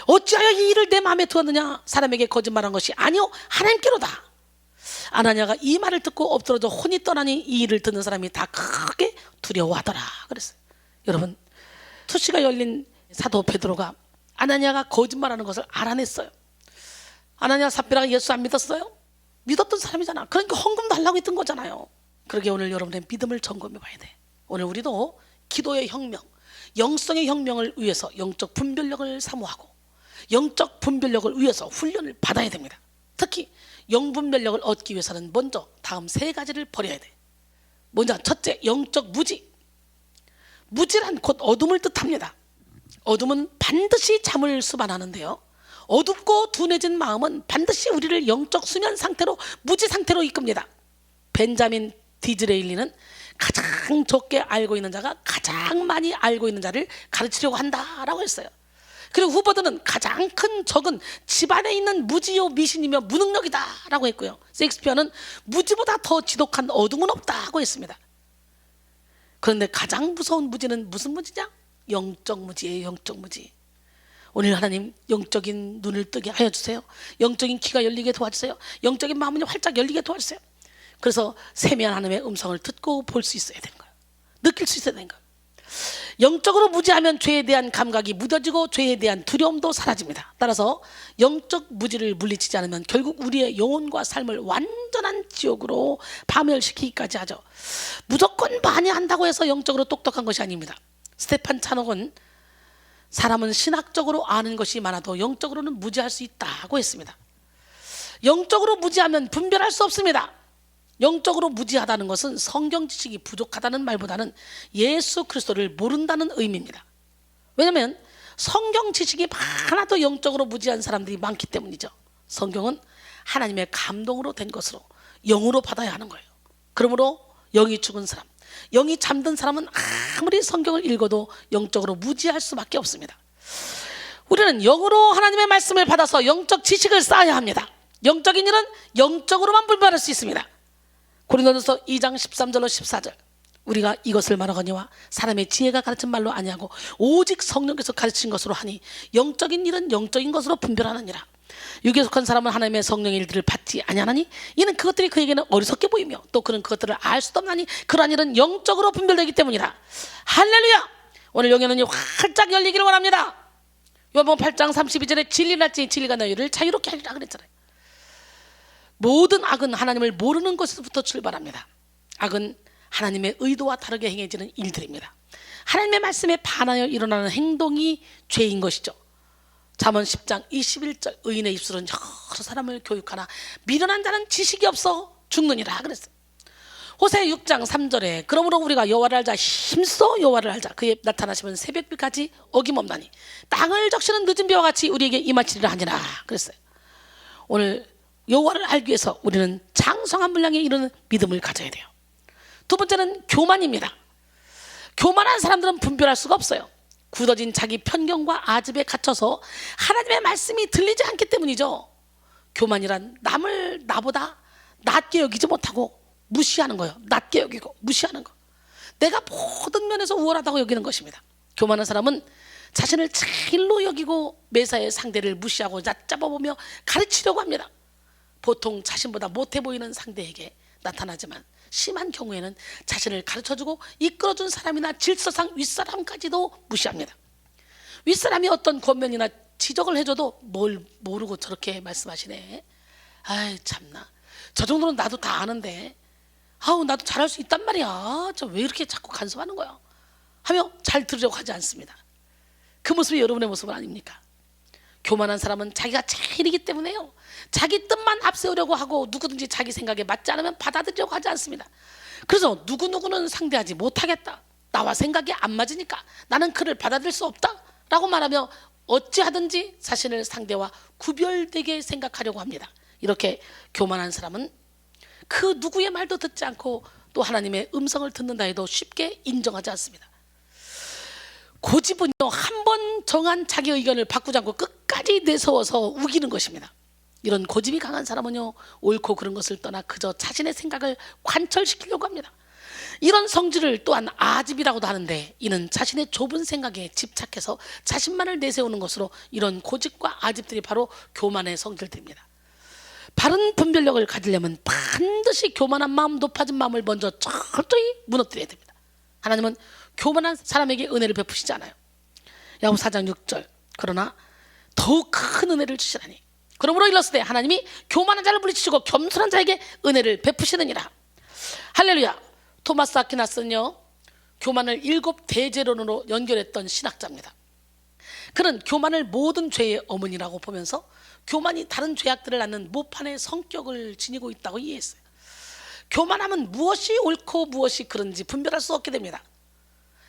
Speaker 1: 어찌하여 이 일을 내 마음에 두었느냐. 사람에게 거짓말한 것이 아니요 하나님께로다. 아나니아가 이 말을 듣고 엎드러져 혼이 떠나니 이 일을 듣는 사람이 다 크게 두려워하더라 그랬어요. 여러분 투시가 열린 사도 베드로가 아나니아가 거짓말하는 것을 알아냈어요. 아나니아 삽비라가 예수 안 믿었어요? 믿었던 사람이잖아. 그러니까 헌금도 하려고 했던 거잖아요. 그러게 오늘 여러분의 믿음을 점검해 봐야 돼. 오늘 우리도 기도의 혁명, 영성의 혁명을 위해서 영적 분별력을 사모하고 영적 분별력을 위해서 훈련을 받아야 됩니다. 특히 영분별력을 얻기 위해서는 먼저 다음 세 가지를 버려야 돼. 먼저 첫째, 영적 무지. 무지란 곧 어둠을 뜻합니다. 어둠은 반드시 잠을 수반하는데요. 어둡고 둔해진 마음은 반드시 우리를 영적 수면 상태로 무지 상태로 이끕니다. 벤자민 디즈레일리는 가장 적게 알고 있는 자가 가장 많이 알고 있는 자를 가르치려고 한다라고 했어요. 그리고 후보드는 가장 큰 적은 집안에 있는 무지요 미신이며 무능력이다라고 했고요. 셰익스피어는 무지보다 더 지독한 어둠은 없다고 했습니다. 그런데 가장 무서운 무지는 무슨 무지냐? 영적 무지예요. 영적 무지. 오늘 하나님 영적인 눈을 뜨게 하여 주세요. 영적인 귀가 열리게 도와주세요. 영적인 마음이 활짝 열리게 도와주세요. 그래서 세미한 하나님의 음성을 듣고 볼 수 있어야 되는 거예요. 느낄 수 있어야 되는 거예요. 영적으로 무지하면 죄에 대한 감각이 무뎌지고 죄에 대한 두려움도 사라집니다. 따라서 영적 무지를 물리치지 않으면 결국 우리의 영혼과 삶을 완전한 지옥으로 파멸시키기까지 하죠. 무조건 많이 한다고 해서 영적으로 똑똑한 것이 아닙니다. 스테판 차녹은 사람은 신학적으로 아는 것이 많아도 영적으로는 무지할 수 있다고 했습니다. 영적으로 무지하면 분별할 수 없습니다. 영적으로 무지하다는 것은 성경 지식이 부족하다는 말보다는 예수 그리스도를 모른다는 의미입니다. 왜냐하면 성경 지식이 하나도 영적으로 무지한 사람들이 많기 때문이죠. 성경은 하나님의 감동으로 된 것으로 영으로 받아야 하는 거예요. 그러므로 영이 죽은 사람, 영이 잠든 사람은 아무리 성경을 읽어도 영적으로 무지할 수밖에 없습니다. 우리는 영으로 하나님의 말씀을 받아서 영적 지식을 쌓아야 합니다. 영적인 일은 영적으로만 분별할 수 있습니다. 고린도전서 2장 13절로 14절, 우리가 이것을 말하거니와 사람의 지혜가 가르친 말로 아니하고 오직 성령께서 가르친 것으로 하니 영적인 일은 영적인 것으로 분별하느니라. 육에 속한 사람은 하나님의 성령의 일들을 받지 아니하나니 이는 그것들이 그에게는 어리석게 보이며 또 그는 그것들을 알 수도 없나니 그러한 일은 영적으로 분별되기 때문이라. 할렐루야. 오늘 영의 눈이 활짝 열리기를 원합니다. 요한복음 8장 32절에 진리를 알지니 진리가 너희를 자유롭게 하리라 그랬잖아요. 모든 악은 하나님을 모르는 것에서부터 출발합니다. 악은 하나님의 의도와 다르게 행해지는 일들입니다. 하나님의 말씀에 반하여 일어나는 행동이 죄인 것이죠. 잠언 10장 21절, 의인의 입술은 여러 사람을 교육하나 미련한 자는 지식이 없어 죽느니라 그랬어요. 호세 6장 3절에 그러므로 우리가 여호와를 알자, 힘써 여호와를 알자, 그의 나타나시면 새벽비까지 어김없나니 땅을 적시는 늦은 비와 같이 우리에게 임하시리라 하니라 그랬어요. 오늘 여호와를 알기 위해서 우리는 장성한 분량에 이르는 믿음을 가져야 돼요. 두 번째는 교만입니다. 교만한 사람들은 분별할 수가 없어요. 굳어진 자기 편견과 아집에 갇혀서 하나님의 말씀이 들리지 않기 때문이죠. 교만이란 남을 나보다 낮게 여기지 못하고 무시하는 거예요. 낮게 여기고 무시하는 거. 내가 모든 면에서 우월하다고 여기는 것입니다. 교만한 사람은 자신을 제일로 여기고 매사의 상대를 무시하고 얕잡아보며 가르치려고 합니다. 보통 자신보다 못해 보이는 상대에게 나타나지만 심한 경우에는 자신을 가르쳐주고 이끌어준 사람이나 질서상 윗사람까지도 무시합니다. 윗사람이 어떤 권면이나 지적을 해줘도 뭘 모르고 저렇게 말씀하시네. 아이 참나, 저 정도는 나도 다 아는데 아우 나도 잘할 수 있단 말이야. 저 왜 이렇게 자꾸 간섭하는 거야 하며 잘 들으려고 하지 않습니다. 그 모습이 여러분의 모습은 아닙니까? 교만한 사람은 자기가 제일이기 때문에요, 자기 뜻만 앞세우려고 하고 누구든지 자기 생각에 맞지 않으면 받아들이려고 하지 않습니다. 그래서 누구누구는 상대하지 못하겠다, 나와 생각이 안 맞으니까 나는 그를 받아들일 수 없다 라고 말하며 어찌하든지 자신을 상대와 구별되게 생각하려고 합니다. 이렇게 교만한 사람은 그 누구의 말도 듣지 않고 또 하나님의 음성을 듣는다 해도 쉽게 인정하지 않습니다. 고집은요, 한 번 정한 자기 의견을 바꾸지 않고 끝까지 내세워서 우기는 것입니다. 이런 고집이 강한 사람은요, 옳고 그른 것을 떠나 그저 자신의 생각을 관철시키려고 합니다. 이런 성질을 또한 아집이라고도 하는데, 이는 자신의 좁은 생각에 집착해서 자신만을 내세우는 것으로 이런 고집과 아집들이 바로 교만의 성질들입니다. 바른 분별력을 가지려면 반드시 교만한 마음, 높아진 마음을 먼저 철저히 무너뜨려야 됩니다. 하나님은 교만한 사람에게 은혜를 베푸시지 않아요. 야고보 4장 6절, 그러나 더욱 큰 은혜를 주시라니 그러므로 일렀으되 하나님이 교만한 자를 물리치시고 겸손한 자에게 은혜를 베푸시느니라. 할렐루야. 토마스 아퀴나스는요, 교만을 7대제론으로 연결했던 신학자입니다. 그는 교만을 모든 죄의 어머니라고 보면서 교만이 다른 죄악들을 낳는 모판의 성격을 지니고 있다고 이해했어요. 교만하면 무엇이 옳고 무엇이 그른지 분별할 수 없게 됩니다.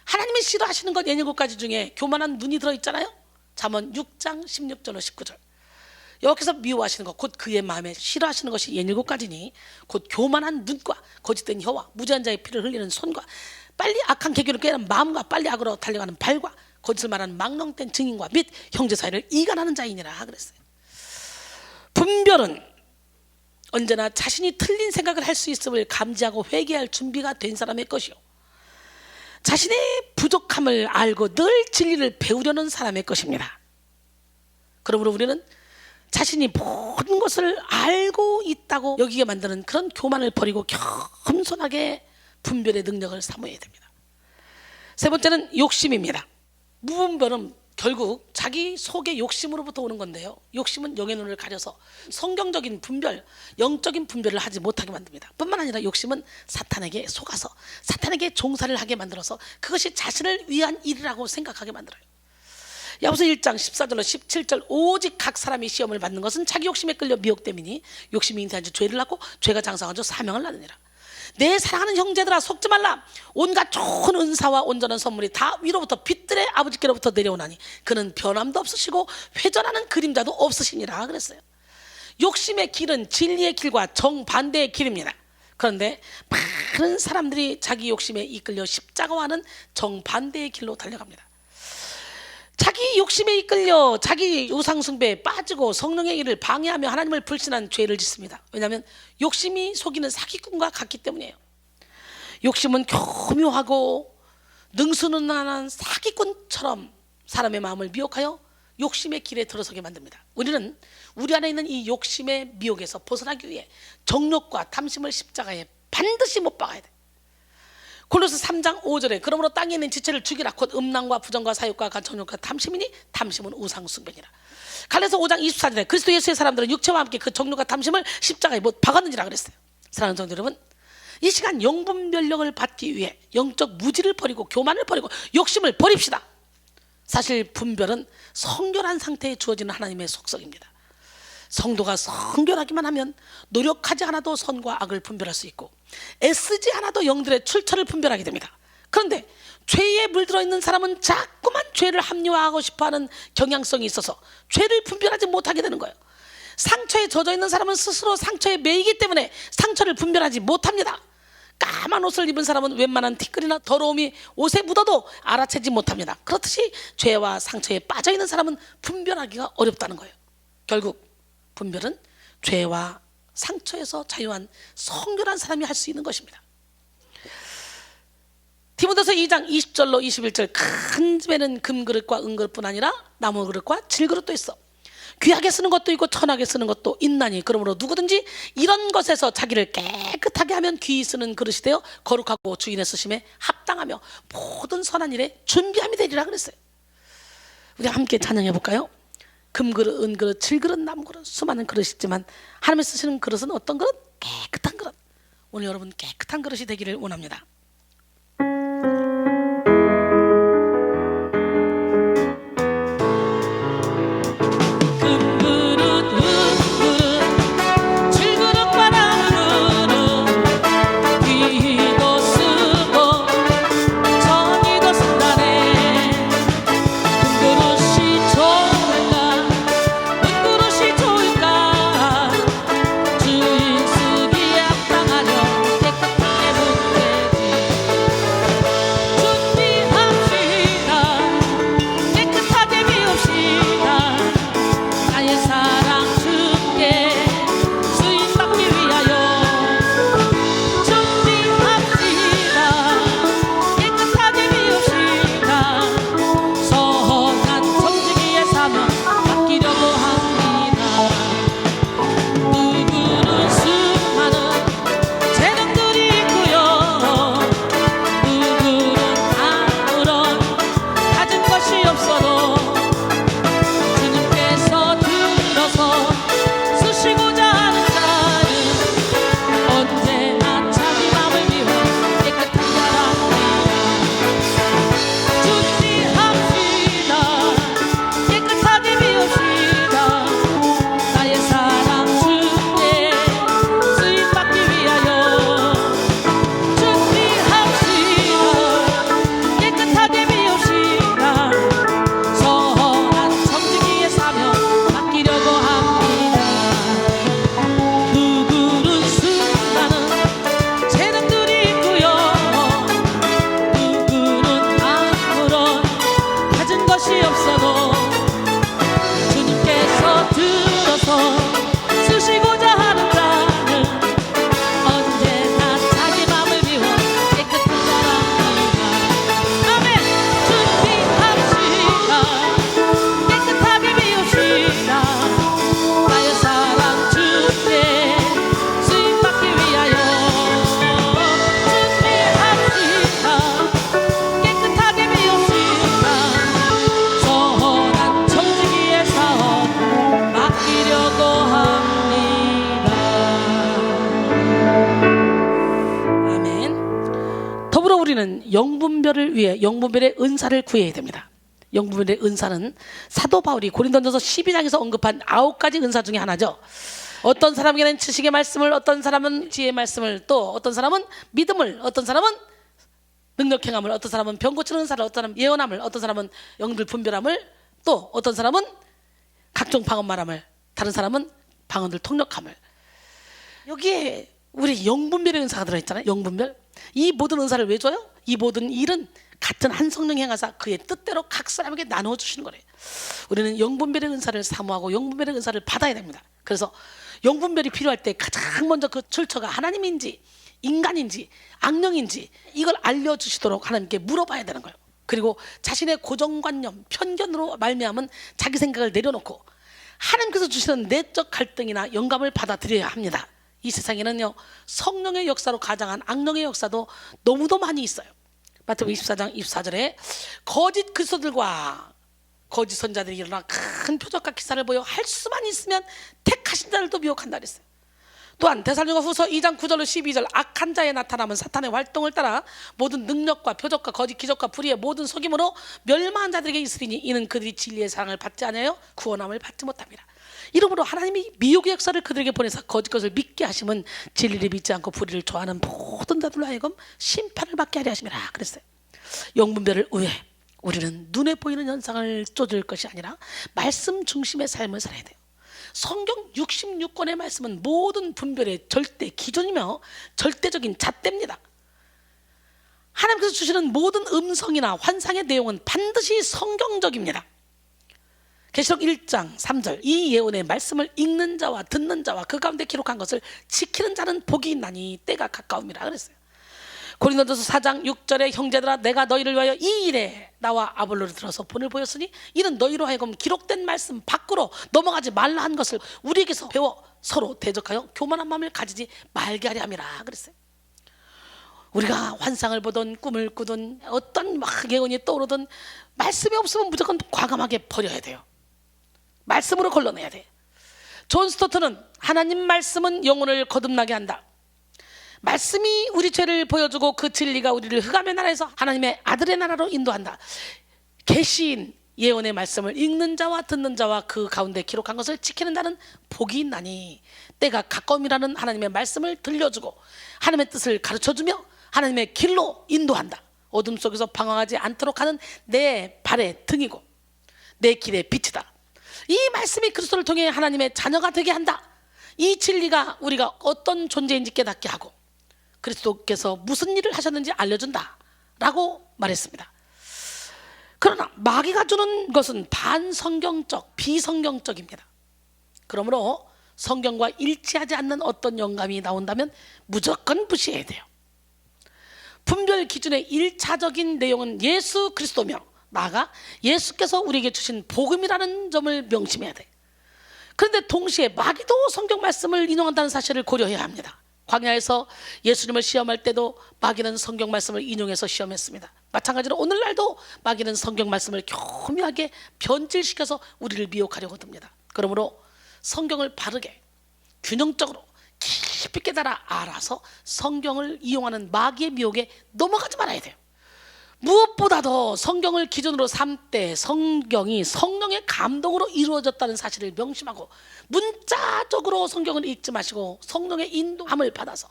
Speaker 1: 하나님이 싫어하시는 것 7가지 중에 교만한 눈이 들어있잖아요. 잠언 6장 16절로 19절. 여기서 미워하시는 것, 곧 그의 마음에 싫어하시는 것이 7가지니 곧 교만한 눈과 거짓된 혀와 무죄한 자의 피를 흘리는 손과 빨리 악한 계교를 꾀는 마음과 빨리 악으로 달려가는 발과 거짓을 말하는 망령된 증인과 및 형제 사이를 이간하는 자이니라 그랬어요. 분별은 언제나 자신이 틀린 생각을 할 수 있음을 감지하고 회개할 준비가 된 사람의 것이요, 자신의 부족함을 알고 늘 진리를 배우려는 사람의 것입니다. 그러므로 우리는 자신이 모든 것을 알고 있다고 여기게 만드는 그런 교만을 버리고 겸손하게 분별의 능력을 사모해야 됩니다. 세 번째는 욕심입니다. 무분별은 결국 자기 속의 욕심으로부터 오는 건데요. 욕심은 영의 눈을 가려서 성경적인 분별, 영적인 분별을 하지 못하게 만듭니다. 뿐만 아니라 욕심은 사탄에게 속아서 사탄에게 종살이를 하게 만들어서 그것이 자신을 위한 일이라고 생각하게 만들어요. 야고보서 1장 14절로 17절 오직 각 사람이 시험을 받는 것은 자기 욕심에 끌려 미혹됨이니 욕심이 잉태한 지 죄를 낳고 죄가 장성한 지 사명을 낳느니라. 내 사랑하는 형제들아 속지 말라. 온갖 좋은 은사와 온전한 선물이 다 위로부터 빛들의 아버지께로부터 내려오나니 그는 변함도 없으시고 회전하는 그림자도 없으시니라 그랬어요. 욕심의 길은 진리의 길과 정반대의 길입니다. 그런데 많은 사람들이 자기 욕심에 이끌려 십자가와는 정반대의 길로 달려갑니다. 자기 욕심에 이끌려 자기 우상숭배에 빠지고 성령의 일을 방해하며 하나님을 불신한 죄를 짓습니다. 왜냐하면 욕심이 속이는 사기꾼과 같기 때문이에요. 욕심은 교묘하고 능수능란한 사기꾼처럼 사람의 마음을 미혹하여 욕심의 길에 들어서게 만듭니다. 우리는 우리 안에 있는 이 욕심의 미혹에서 벗어나기 위해 정욕과 탐심을 십자가에 반드시 못 박아야 돼. 골로새 3장 5절에 그러므로 땅에 있는 지체를 죽이라 곧 음란과 부정과 사욕과 간청욕과 탐심이니 탐심은 우상숭배니라. 갈라디아서 5장 24절에 그리스도 예수의 사람들은 육체와 함께 그 정욕과 탐심을 십자가에 못 박았는지라 그랬어요. 사랑하는 성도 여러분, 이 시간 영분별력을 받기 위해 영적 무지를 버리고 교만을 버리고 욕심을 버립시다. 사실 분별은 성결한 상태에 주어지는 하나님의 속성입니다. 성도가 성결하기만 하면 노력하지 않아도 선과 악을 분별할 수 있고 애쓰지 않아도 영들의 출처를 분별하게 됩니다. 그런데 죄에 물들어 있는 사람은 자꾸만 죄를 합리화하고 싶어하는 경향성이 있어서 죄를 분별하지 못하게 되는 거예요. 상처에 젖어 있는 사람은 스스로 상처에 매이기 때문에 상처를 분별하지 못합니다. 까만 옷을 입은 사람은 웬만한 티끌이나 더러움이 옷에 묻어도 알아채지 못합니다. 그렇듯이 죄와 상처에 빠져 있는 사람은 분별하기가 어렵다는 거예요. 결국 분별은 죄와 상처에서 자유한 성결한 사람이 할 수 있는 것입니다. 디모데서 2장 20절로 21절 큰 집에는 금그릇과 은그릇뿐 아니라 나무그릇과 질그릇도 있어 귀하게 쓰는 것도 있고 천하게 쓰는 것도 있나니 그러므로 누구든지 이런 것에서 자기를 깨끗하게 하면 귀히 쓰는 그릇이 되어 거룩하고 주인의 쓰심에 합당하며 모든 선한 일에 준비함이 되리라 그랬어요. 우리 함께 찬양해 볼까요? 금그릇, 은그릇, 질그릇, 나무그릇 수많은 그릇이 있지만 하나님이 쓰시는 그릇은 어떤 그릇? 깨끗한 그릇. 오늘 여러분 깨끗한 그릇이 되기를 원합니다. 영분별을 위해 영분별의 은사를 구해야 됩니다. 영분별의 은사는 사도 바울이 고린도전서 12장에서 언급한 9가지 은사 중에 하나죠. 어떤 사람에게는 지식의 말씀을, 어떤 사람은 지혜의 말씀을, 또 어떤 사람은 믿음을, 어떤 사람은 능력 행함을, 어떤 사람은 병 고치는 은사를, 어떤 사람은 예언함을, 어떤 사람은 영들 분별함을, 또 어떤 사람은 각종 방언 말함을, 다른 사람은 방언들 통역함을. 여기에 우리 영분별의 은사가 들어있잖아요. 영분별. 이 모든 은사를 왜 줘요? 이 모든 일은 같은 한 성령 행하사 그의 뜻대로 각 사람에게 나누어 주시는 거래요. 우리는 영분별의 은사를 사모하고 영분별의 은사를 받아야 됩니다. 그래서 영분별이 필요할 때 가장 먼저 그 출처가 하나님인지 인간인지 악령인지 이걸 알려주시도록 하나님께 물어봐야 되는 거예요. 그리고 자신의 고정관념, 편견으로 말미암은 자기 생각을 내려놓고 하나님께서 주시는 내적 갈등이나 영감을 받아들여야 합니다. 이 세상에는요, 성령의 역사로 가장한 악령의 역사도 너무도 많이 있어요. 마태복음 24장 24절에 거짓 그리스도들과 거짓 선자들이 일어나 큰 표적과 기사를 보여 할 수만 있으면 택하신 자들도 미혹한다 그랬어요. 또한 데살로니가후서 2장 9절로 12절 악한 자에 나타나면 사탄의 활동을 따라 모든 능력과 표적과 거짓 기적과 불의의 모든 속임으로 멸망한 자들에게 있으리니 이는 그들이 진리의 사랑을 받지 않아요 구원함을 받지 못합니다. 이러므로 하나님이 미혹의 역사를 그들에게 보내서 거짓 것을 믿게 하시면 진리를 믿지 않고 불의를 좋아하는 모든 자들로 하여금 심판을 받게 하려 하심이라 그랬어요. 영분별을 위해 우리는 눈에 보이는 현상을 쫓을 것이 아니라 말씀 중심의 삶을 살아야 돼요. 성경 66권의 말씀은 모든 분별의 절대 기준이며 절대적인 잣대입니다. 하나님께서 주시는 모든 음성이나 환상의 내용은 반드시 성경적입니다. 계시록 1장 3절 이 예언의 말씀을 읽는 자와 듣는 자와 그 가운데 기록한 것을 지키는 자는 복이 있나니 때가 가까움이라 그랬어요. 고린도전서 4장 6절에 형제들아 내가 너희를 위하여 이 일에 나와 아볼로를 들어서 본을 보였으니 이는 너희로 하여금 기록된 말씀 밖으로 넘어가지 말라 한 것을 우리에게서 배워 서로 대적하여 교만한 마음을 가지지 말게 하려 함이라 그랬어요. 우리가 환상을 보든 꿈을 꾸든 어떤 막 예언이 떠오르든 말씀이 없으면 무조건 과감하게 버려야 돼요. 말씀으로 걸러내야 돼. 존 스토트는 하나님 말씀은 영혼을 거듭나게 한다. 말씀이 우리 죄를 보여주고 그 진리가 우리를 흑암의 나라에서 하나님의 아들의 나라로 인도한다. 계시인 예언의 말씀을 읽는 자와 듣는 자와 그 가운데 기록한 것을 지키는 자는 복이 있나니 때가 가까움이라는 하나님의 말씀을 들려주고 하나님의 뜻을 가르쳐주며 하나님의 길로 인도한다. 어둠 속에서 방황하지 않도록 하는 내 발의 등이고 내 길의 빛이다. 이 말씀이 그리스도를 통해 하나님의 자녀가 되게 한다. 이 진리가 우리가 어떤 존재인지 깨닫게 하고 그리스도께서 무슨 일을 하셨는지 알려준다 라고 말했습니다. 그러나 마귀가 주는 것은 반성경적, 비성경적입니다. 그러므로 성경과 일치하지 않는 어떤 영감이 나온다면 무조건 무시해야 돼요. 분별 기준의 1차적인 내용은 예수 그리스도며 나아가 예수께서 우리에게 주신 복음이라는 점을 명심해야 돼. 그런데 동시에 마귀도 성경 말씀을 인용한다는 사실을 고려해야 합니다. 광야에서 예수님을 시험할 때도 마귀는 성경 말씀을 인용해서 시험했습니다. 마찬가지로 오늘날도 마귀는 성경 말씀을 교묘하게 변질시켜서 우리를 미혹하려고 듭니다. 그러므로 성경을 바르게 균형적으로 깊이 깨달아 알아서 성경을 이용하는 마귀의 미혹에 넘어가지 말아야 돼요. 무엇보다도 성경을 기준으로 삼때 성경이 성령의 감동으로 이루어졌다는 사실을 명심하고 문자적으로 성경을 읽지 마시고 성령의 인도함을 받아서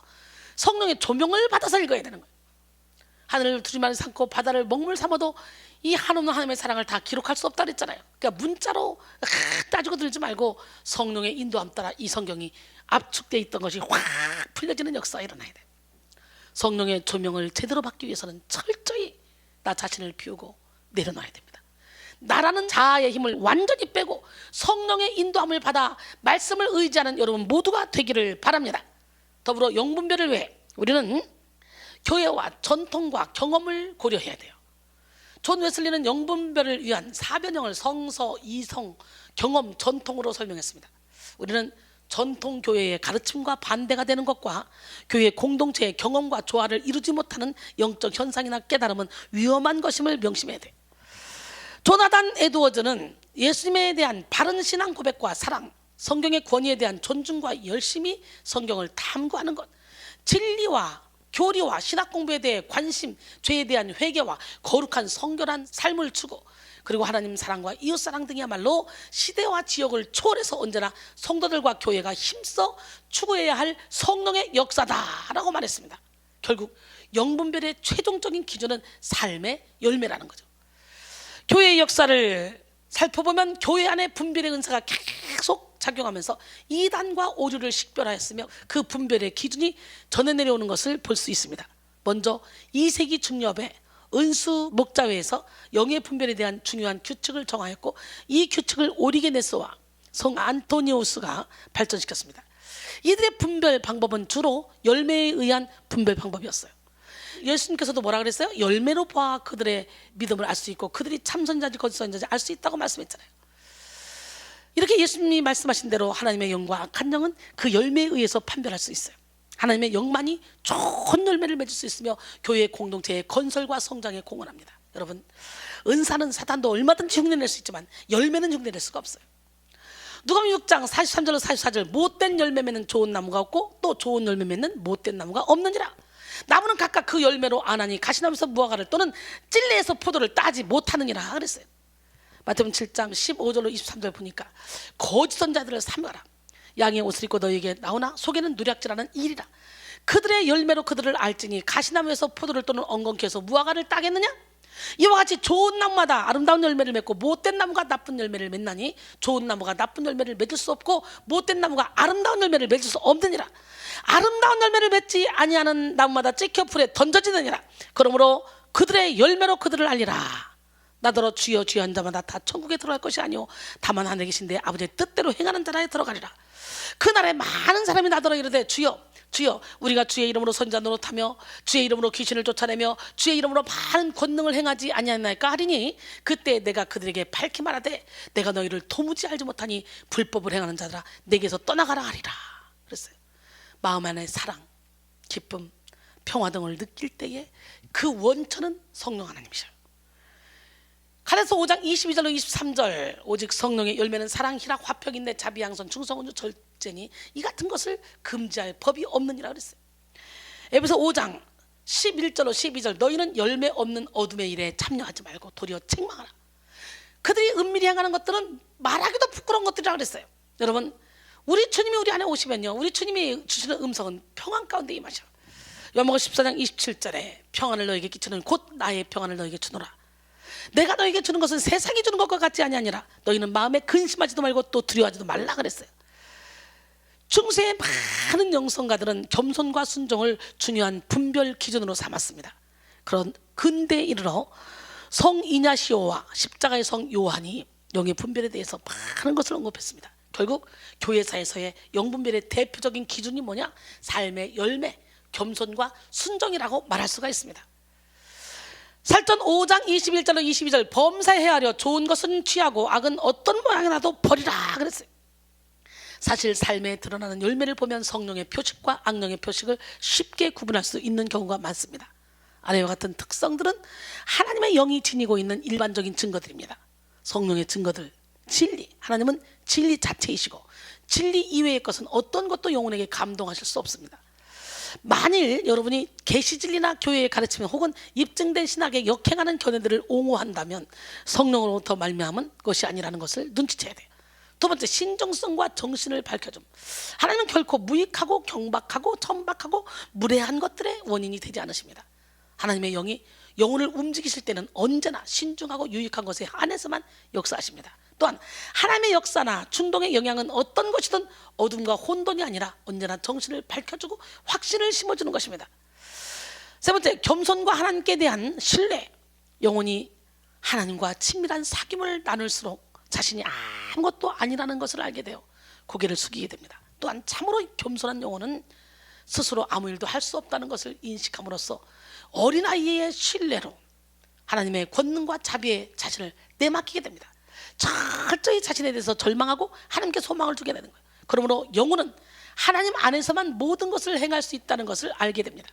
Speaker 1: 성령의 조명을 받아서 읽어야 되는 거예요. 하늘을 두루마리 삼고 바다를 먹물 삼아도 이 한없는 하나님의 사랑을 다 기록할 수 없다 그랬잖아요. 그러니까 문자로 따지고 들지 말고 성령의 인도함 따라 이 성경이 압축되어 있던 것이 확 풀려지는 역사가 일어나야 돼요. 성령의 조명을 제대로 받기 위해서는 철저히 나 자신을 비우고 내려놔야 됩니다. 나라는 자아의 힘을 완전히 빼고 성령의 인도함을 받아 말씀을 의지하는 여러분 모두가 되기를 바랍니다. 더불어 영분별을 위해 우리는 교회와 전통과 경험을 고려해야 돼요. 존 웨슬리는 영분별을 위한 사변형을 성서, 이성, 경험, 전통으로 설명했습니다. 우리는 전통 교회의 가르침과 반대가 되는 것과 교회 공동체의 경험과 조화를 이루지 못하는 영적 현상이나 깨달음은 위험한 것임을 명심해야 돼. 조나단 에드워즈는 예수님에 대한 바른 신앙 고백과 사랑, 성경의 권위에 대한 존중과 열심히 성경을 탐구하는 것, 진리와 교리와 신학 공부에 대해 관심, 죄에 대한 회개와 거룩한 성결한 삶을 주고, 그리고 하나님 사랑과 이웃 사랑 등이야말로 시대와 지역을 초월해서 언제나 성도들과 교회가 힘써 추구해야 할 성령의 역사다라고 말했습니다. 결국 영분별의 최종적인 기준은 삶의 열매라는 거죠. 교회의 역사를 살펴보면 교회 안에 분별의 은사가 계속 작용하면서 이단과 오류를 식별하였으며 그 분별의 기준이 전해 내려오는 것을 볼 수 있습니다. 먼저 2세기 중엽에 은수 목자회에서 영의 분별에 대한 중요한 규칙을 정하였고, 이 규칙을 오리게네스와 성 안토니우스가 발전시켰습니다. 이들의 분별 방법은 주로 열매에 의한 분별 방법이었어요. 예수님께서도 뭐라 그랬어요? 열매로 보아 그들의 믿음을 알 수 있고 그들이 참선자인지 거짓선자인지 알 수 있다고 말씀했잖아요. 이렇게 예수님이 말씀하신 대로 하나님의 영과 악한 영은 그 열매에 의해서 판별할 수 있어요. 하나님의 영만이 좋은 열매를 맺을 수 있으며 교회의 공동체의 건설과 성장에 공헌합니다. 여러분, 은사는 사탄도 얼마든지 흉내낼 수 있지만 열매는 흉내낼 수가 없어요. 누가복음 6장 43절로 44절, 못된 열매 맺는 좋은 나무가 없고 또 좋은 열매 맺는 못된 나무가 없느니라. 나무는 각각 그 열매로 아나니 가시나무에서 무화과를 또는 찔레에서 포도를 따지 못하느니라 그랬어요. 마태복음 7장 15절로 23절 보니까 거짓 선자들을 삼가라. 양의 옷을 입고 너희에게 나오나 속에는 누략질하는 일이라. 그들의 열매로 그들을 알지니 가시나무에서 포도를 또는 엉겅퀴에서 무화과를 따겠느냐? 이와 같이 좋은 나무마다 아름다운 열매를 맺고 못된 나무가 나쁜 열매를 맺나니 좋은 나무가 나쁜 열매를 맺을 수 없고 못된 나무가 아름다운 열매를 맺을 수 없느니라. 아름다운 열매를 맺지 아니하는 나무마다 찢겨 풀에 던져지느니라. 그러므로 그들의 열매로 그들을 알리라. 나더러 주여 주여 한 자마다 다 천국에 들어갈 것이 아니오 다만 하늘에 계신 내 아버지의 뜻대로 행하는 자라에 들어가리라. 그날에 많은 사람이 나더러 이르되 주여 주여 우리가 주의 이름으로 선지자 노릇하며 주의 이름으로 귀신을 쫓아내며 주의 이름으로 많은 권능을 행하지 아니하나이까 하리니 그때 내가 그들에게 밝히 말하되 내가 너희를 도무지 알지 못하니 불법을 행하는 자들아 내게서 떠나가라 하리라 그랬어요. 마음 안에 사랑, 기쁨, 평화 등을 느낄 때에 그 원천은 성령 하나님이셔요. 갈라디아서 5장 22절로 23절, 오직 성령의 열매는 사랑, 희락, 화평, 인내, 자비, 양선, 충성, 온유, 절제니 이 같은 것을 금지할 법이 없느니라 그랬어요. 에베소 5장 11절로 12절, 너희는 열매 없는 어둠의 일에 참여하지 말고 도리어 책망하라. 그들이 은밀히 행하는 것들은 말하기도 부끄러운 것들이라 그랬어요. 여러분, 우리 주님이 우리 안에 오시면요, 우리 주님이 주시는 음성은 평안 가운데 임하셔. 요한복음 14장 27절에 평안을 너에게 끼치는 곧 나의 평안을 너에게 주노라. 내가 너에게 주는 것은 세상이 주는 것과 같지 아니하니라. 너희는 마음에 근심하지도 말고 또 두려워하지도 말라 그랬어요. 중세의 많은 영성가들은 겸손과 순종을 중요한 분별 기준으로 삼았습니다. 그런 근대에 이르러 성 이냐시오와 십자가의 성 요한이 영의 분별에 대해서 많은 것을 언급했습니다. 결국 교회사에서의 영분별의 대표적인 기준이 뭐냐? 삶의 열매, 겸손과 순종이라고 말할 수가 있습니다. 살전 5장 21절로 22절, 범사에 하려 좋은 것은 취하고 악은 어떤 모양이라도 버리라 그랬어요. 사실 삶에 드러나는 열매를 보면 성령의 표식과 악령의 표식을 쉽게 구분할 수 있는 경우가 많습니다. 아래와 같은 특성들은 하나님의 영이 지니고 있는 일반적인 증거들입니다. 성령의 증거들, 진리, 하나님은 진리 자체이시고 진리 이외의 것은 어떤 것도 영혼에게 감동하실 수 없습니다. 만일 여러분이 계시진리나 교회의 가르침에 혹은 입증된 신학에 역행하는 견해들을 옹호한다면 성령으로부터 말미암은 것이 아니라는 것을 눈치채야 돼요. 두 번째, 신정성과 정신을 밝혀줌. 하나님은 결코 무익하고 경박하고 천박하고 무례한 것들의 원인이 되지 않으십니다. 하나님의 영이 영혼을 움직이실 때는 언제나 신중하고 유익한 것에 한해서만 역사하십니다. 또한 하나님의 역사나 충동의 영향은 어떤 것이든 어둠과 혼돈이 아니라 언제나 정신을 밝혀주고 확신을 심어주는 것입니다. 세 번째, 겸손과 하나님께 대한 신뢰. 영혼이 하나님과 친밀한 사귐을 나눌수록 자신이 아무것도 아니라는 것을 알게 되어 고개를 숙이게 됩니다. 또한 참으로 겸손한 영혼은 스스로 아무 일도 할 수 없다는 것을 인식함으로써 어린아이의 신뢰로 하나님의 권능과 자비에 자신을 내맡기게 됩니다. 철저히 자신에 대해서 절망하고 하나님께 소망을 두게 되는 거예요. 그러므로 영혼은 하나님 안에서만 모든 것을 행할 수 있다는 것을 알게 됩니다.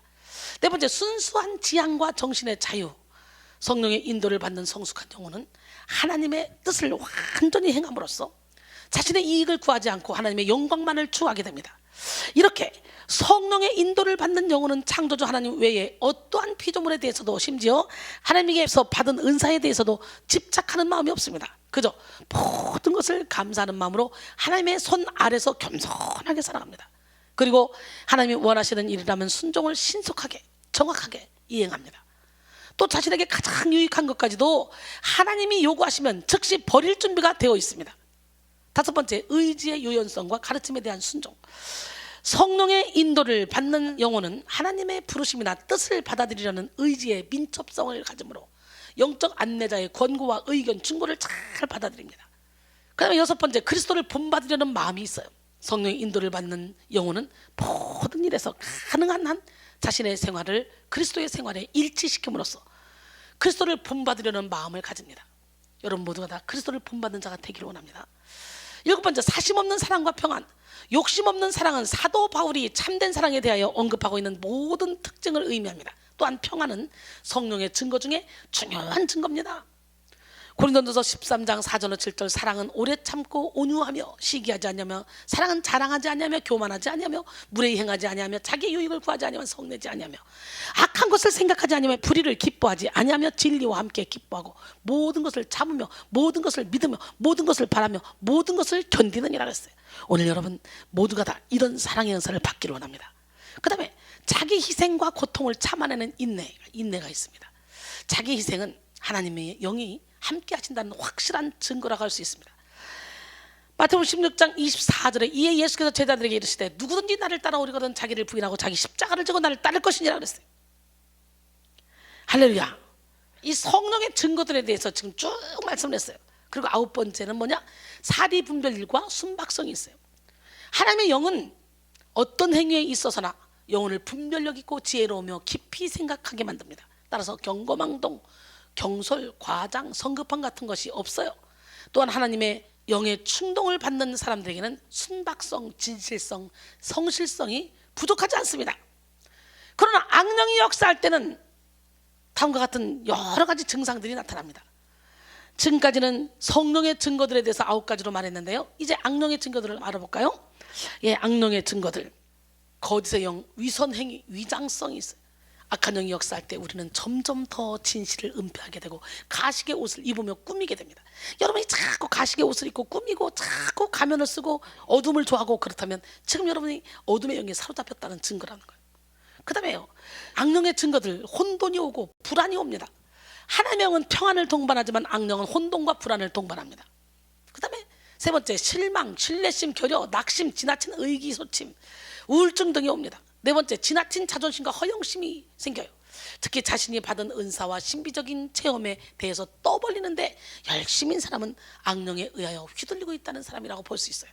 Speaker 1: 네 번째, 순수한 지향과 정신의 자유. 성령의 인도를 받는 성숙한 영혼은 하나님의 뜻을 완전히 행함으로써 자신의 이익을 구하지 않고 하나님의 영광만을 추구하게 됩니다. 이렇게 성령의 인도를 받는 영혼은 창조주 하나님 외에 어떠한 피조물에 대해서도, 심지어 하나님에게서 받은 은사에 대해서도 집착하는 마음이 없습니다. 그저 모든 것을 감사하는 마음으로 하나님의 손 아래서 겸손하게 살아갑니다. 그리고 하나님이 원하시는 일이라면 순종을 신속하게 정확하게 이행합니다. 또 자신에게 가장 유익한 것까지도 하나님이 요구하시면 즉시 버릴 준비가 되어 있습니다. 다섯 번째, 의지의 유연성과 가르침에 대한 순종. 성령의 인도를 받는 영혼은 하나님의 부르심이나 뜻을 받아들이려는 의지의 민첩성을 가지므로 영적 안내자의 권고와 의견, 충고를 잘 받아들입니다. 그 다음에 여섯 번째, 그리스도를 본받으려는 마음이 있어요. 성령의 인도를 받는 영혼은 모든 일에서 가능한 한 자신의 생활을 그리스도의 생활에 일치시킴으로써 그리스도를 본받으려는 마음을 가집니다. 여러분 모두가 다 그리스도를 본받는 자가 되기를 원합니다. 일곱 번째, 사심 없는 사랑과 평안. 욕심 없는 사랑은 사도 바울이 참된 사랑에 대하여 언급하고 있는 모든 특징을 의미합니다. 또한 평안은 성령의 증거 중에 중요한 증거입니다. 고린도전서 13장 4절로 7절, 사랑은 오래 참고 온유하며 시기하지 않냐며, 사랑은 자랑하지 않냐며, 교만하지 않냐며, 무례히 행하지 않냐며, 자기 유익을 구하지 않냐며, 성내지 않냐며, 악한 것을 생각하지 않냐며, 불의를 기뻐하지 않냐며, 진리와 함께 기뻐하고, 모든 것을 참으며, 모든 것을 믿으며, 모든 것을 바라며, 모든 것을 견디느니라 그랬어요. 오늘 여러분 모두가 다 이런 사랑의 은사를 받기를 원합니다. 그 다음에 자기 희생과 고통을 참아내는 인내가 있습니다. 자기 희생은 하나님의 영이 함께 하신다는 확실한 증거라고 할 수 있습니다. 마태복음 16장 24절에 이에 예수께서 제자들에게 이르시되 누구든지 나를 따라오려거든 자기를 부인하고 자기 십자가를 지고 나를 따를 것이니라 그랬어요. 할렐루야. 이 성령의 증거들에 대해서 지금 쭉 말씀을 했어요. 그리고 아홉 번째는 뭐냐? 사리분별일과 순박성이 있어요. 하나님의 영은 어떤 행위에 있어서나 영혼을 분별력 있고 지혜로우며 깊이 생각하게 만듭니다. 따라서 경거망동, 경솔, 과장, 성급함 같은 것이 없어요. 또한 하나님의 영의 충동을 받는 사람들에게는 순박성, 진실성, 성실성이 부족하지 않습니다. 그러나 악령이 역사할 때는 다음과 같은 여러 가지 증상들이 나타납니다. 지금까지는 성령의 증거들에 대해서 9가지로 말했는데요, 이제 악령의 증거들을 알아볼까요? 예, 악령의 증거들. 거짓의 영, 위선행위, 위장성이 있어요. 악한 영이 역사할 때 우리는 점점 더 진실을 은폐하게 되고 가식의 옷을 입으며 꾸미게 됩니다. 여러분이 자꾸 가식의 옷을 입고 꾸미고 자꾸 가면을 쓰고 어둠을 좋아하고 그렇다면 지금 여러분이 어둠의 영에 사로잡혔다는 증거라는 거예요. 그 다음에요, 악령의 증거들, 혼돈이 오고 불안이 옵니다. 하나님의 영은 평안을 동반하지만 악령은 혼돈과 불안을 동반합니다. 그 다음에 세 번째, 실망, 신뢰심, 결여, 낙심, 지나친 의기소침, 우울증 등이 옵니다. 네 번째, 지나친 자존심과 허영심이 생겨요. 특히 자신이 받은 은사와 신비적인 체험에 대해서 떠벌리는데 열심인 사람은 악령에 의하여 휘둘리고 있다는 사람이라고 볼 수 있어요.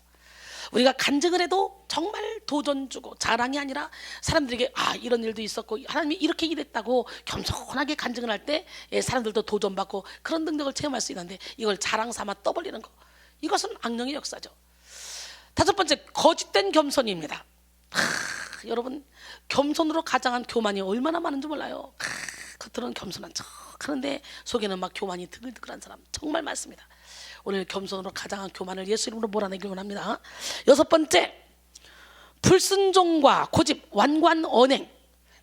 Speaker 1: 우리가 간증을 해도 정말 도전 주고 자랑이 아니라 사람들에게 이런 일도 있었고 하나님이 이렇게 일했다고 겸손하게 간증을 할 때 사람들도 도전받고 그런 능력을 체험할 수 있는데 이걸 자랑 삼아 떠벌리는 거, 이것은 악령의 역사죠. 다섯 번째, 거짓된 겸손입니다. 여러분, 겸손으로 가장한 교만이 얼마나 많은지 몰라요. 겉으로는 겸손한 척 하는데 속에는 막 교만이 드글드글한 사람 정말 많습니다. 오늘 겸손으로 가장한 교만을 예수 이름으로 몰아내기를 원합니다. 여섯 번째, 불순종과 고집, 완관, 언행.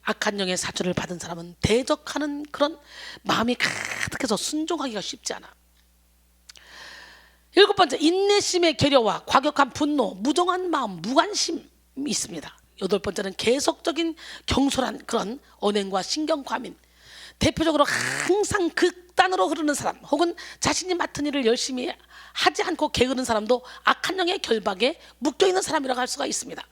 Speaker 1: 악한 영의 사주를 받은 사람은 대적하는 그런 마음이 가득해서 순종하기가 쉽지 않아. 일곱 번째, 인내심의 결여와 과격한 분노, 무정한 마음, 무관심이 있습니다. 여덟 번째는 계속적인 경솔한 그런 언행과 신경과민. 대표적으로 항상 극단으로 흐르는 사람, 혹은 자신이 맡은 일을 열심히 하지 않고 게으른 사람도 악한 영의 결박에 묶여있는 사람이라고 할 수가 있습니다.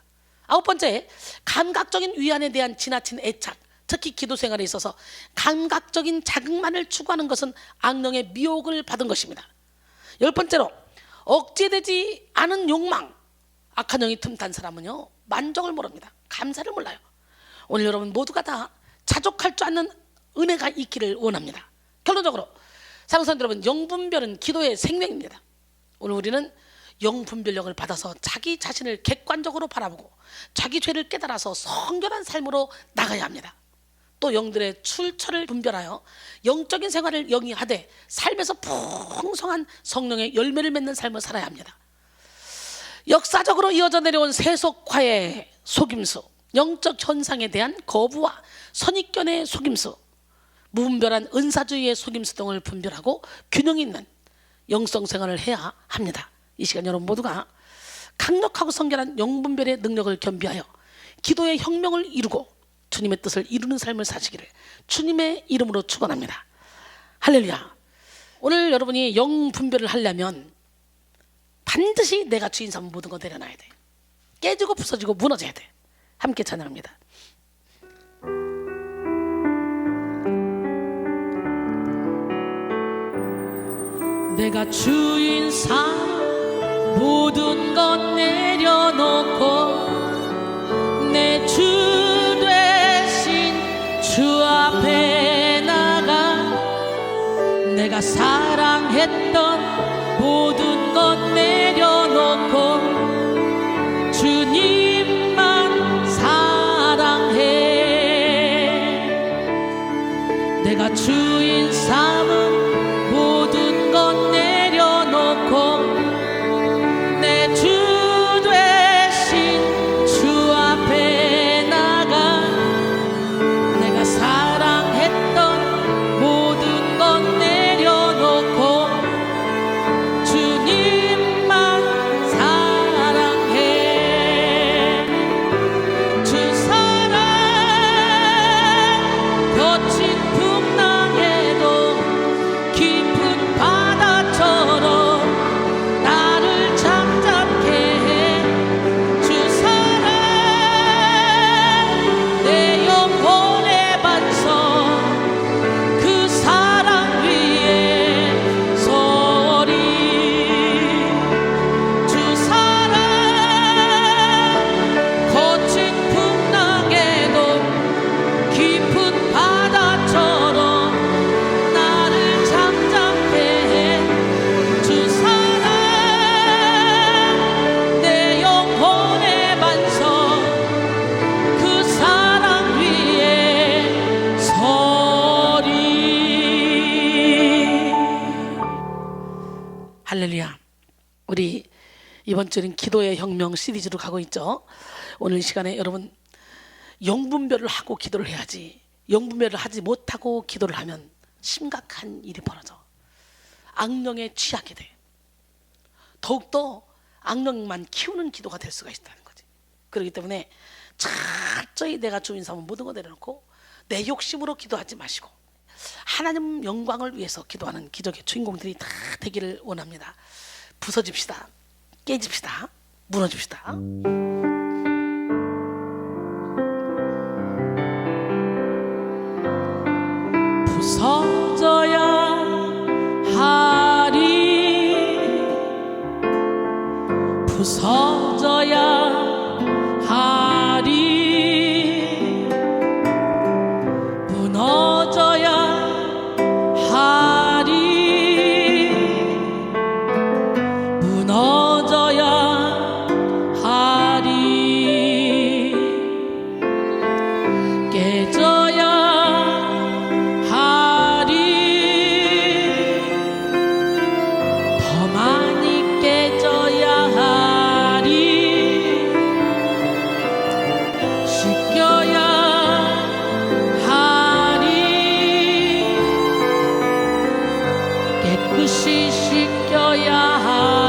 Speaker 1: 아홉 번째, 감각적인 위안에 대한 지나친 애착, 특히 기도 생활에 있어서 감각적인 자극만을 추구하는 것은 악령의 미혹을 받은 것입니다. 열 번째로, 억제되지 않은 욕망. 악한 영이 틈탄 사람은요, 만족을 모릅니다. 감사를 몰라요. 오늘 여러분 모두가 다 자족할 줄 아는 은혜가 있기를 원합니다. 결론적으로 사랑하는 여러분, 영분별은 기도의 생명입니다. 오늘 우리는 영분별력을 받아서 자기 자신을 객관적으로 바라보고 자기 죄를 깨달아서 성결한 삶으로 나가야 합니다. 또 영들의 출처를 분별하여 영적인 생활을 영위하되 삶에서 풍성한 성령의 열매를 맺는 삶을 살아야 합니다. 역사적으로 이어져 내려온 세속화의 속임수, 영적 현상에 대한 거부와 선입견의 속임수, 무분별한 은사주의의 속임수 등을 분별하고 균형 있는 영성 생활을 해야 합니다. 이 시간 여러분 모두가 강력하고 성결한 영분별의 능력을 겸비하여 기도의 혁명을 이루고 주님의 뜻을 이루는 삶을 사시기를 주님의 이름으로 축원합니다. 할렐루야. 오늘 여러분이 영분별을 하려면 반드시 내가 주인 삼은 모든 거 내려놔야 돼. 깨지고 부서지고 무너져야 돼. 함께 찬양합니다. 내가 주인 삼 모든 것 내려놓고 내 주 되신 주 앞에 나가 내가 사랑했던 모든 것 내려놓고 주님만 사랑해. 내가 주인 삼은 모든 것 내려놓고 내 주 되신 주 앞에 나가 내가 사랑했던 모든 것 내려놓고 주님만 사랑해. 주 사랑 거친 풍랑에도 깊은 바다처럼 나를 잠잠케 해. 주 사랑 내 영혼의 반석 그 사랑 위에 서리. 주 사랑 거친 풍랑에도 깊은 바다처럼 나를 잠잠케 해. 주 사랑 내 영혼의 반석 그 사랑 위에 서리. 할렐루야. 우리 이번 주는 기도의 혁명 시리즈로 가고 있죠. 오늘 이 시간에 여러분 영분별을 하고 기도를 해야지, 영분별을 하지 못하고 기도를 하면 심각한 일이 벌어져. 악령에 취하게 돼. 더욱더 악령만 키우는 기도가 될 수가 있다는 거지. 그렇기 때문에 철저히 내가 주인 삼은 모든 거 내려놓고 내 욕심으로 기도하지 마시고 하나님 영광을 위해서 기도하는 기적의 주인공들이 다 되기를 원합니다. 부서집시다. 깨집시다. 무너집시다. 부서져야 하리. 부서져야 하리. 무너져야 하리. 무너져야 하리. 깨져야 하리. 더 많이 깨져야 하리. 씻겨야 하리. 깨끗이 씻겨야 하리.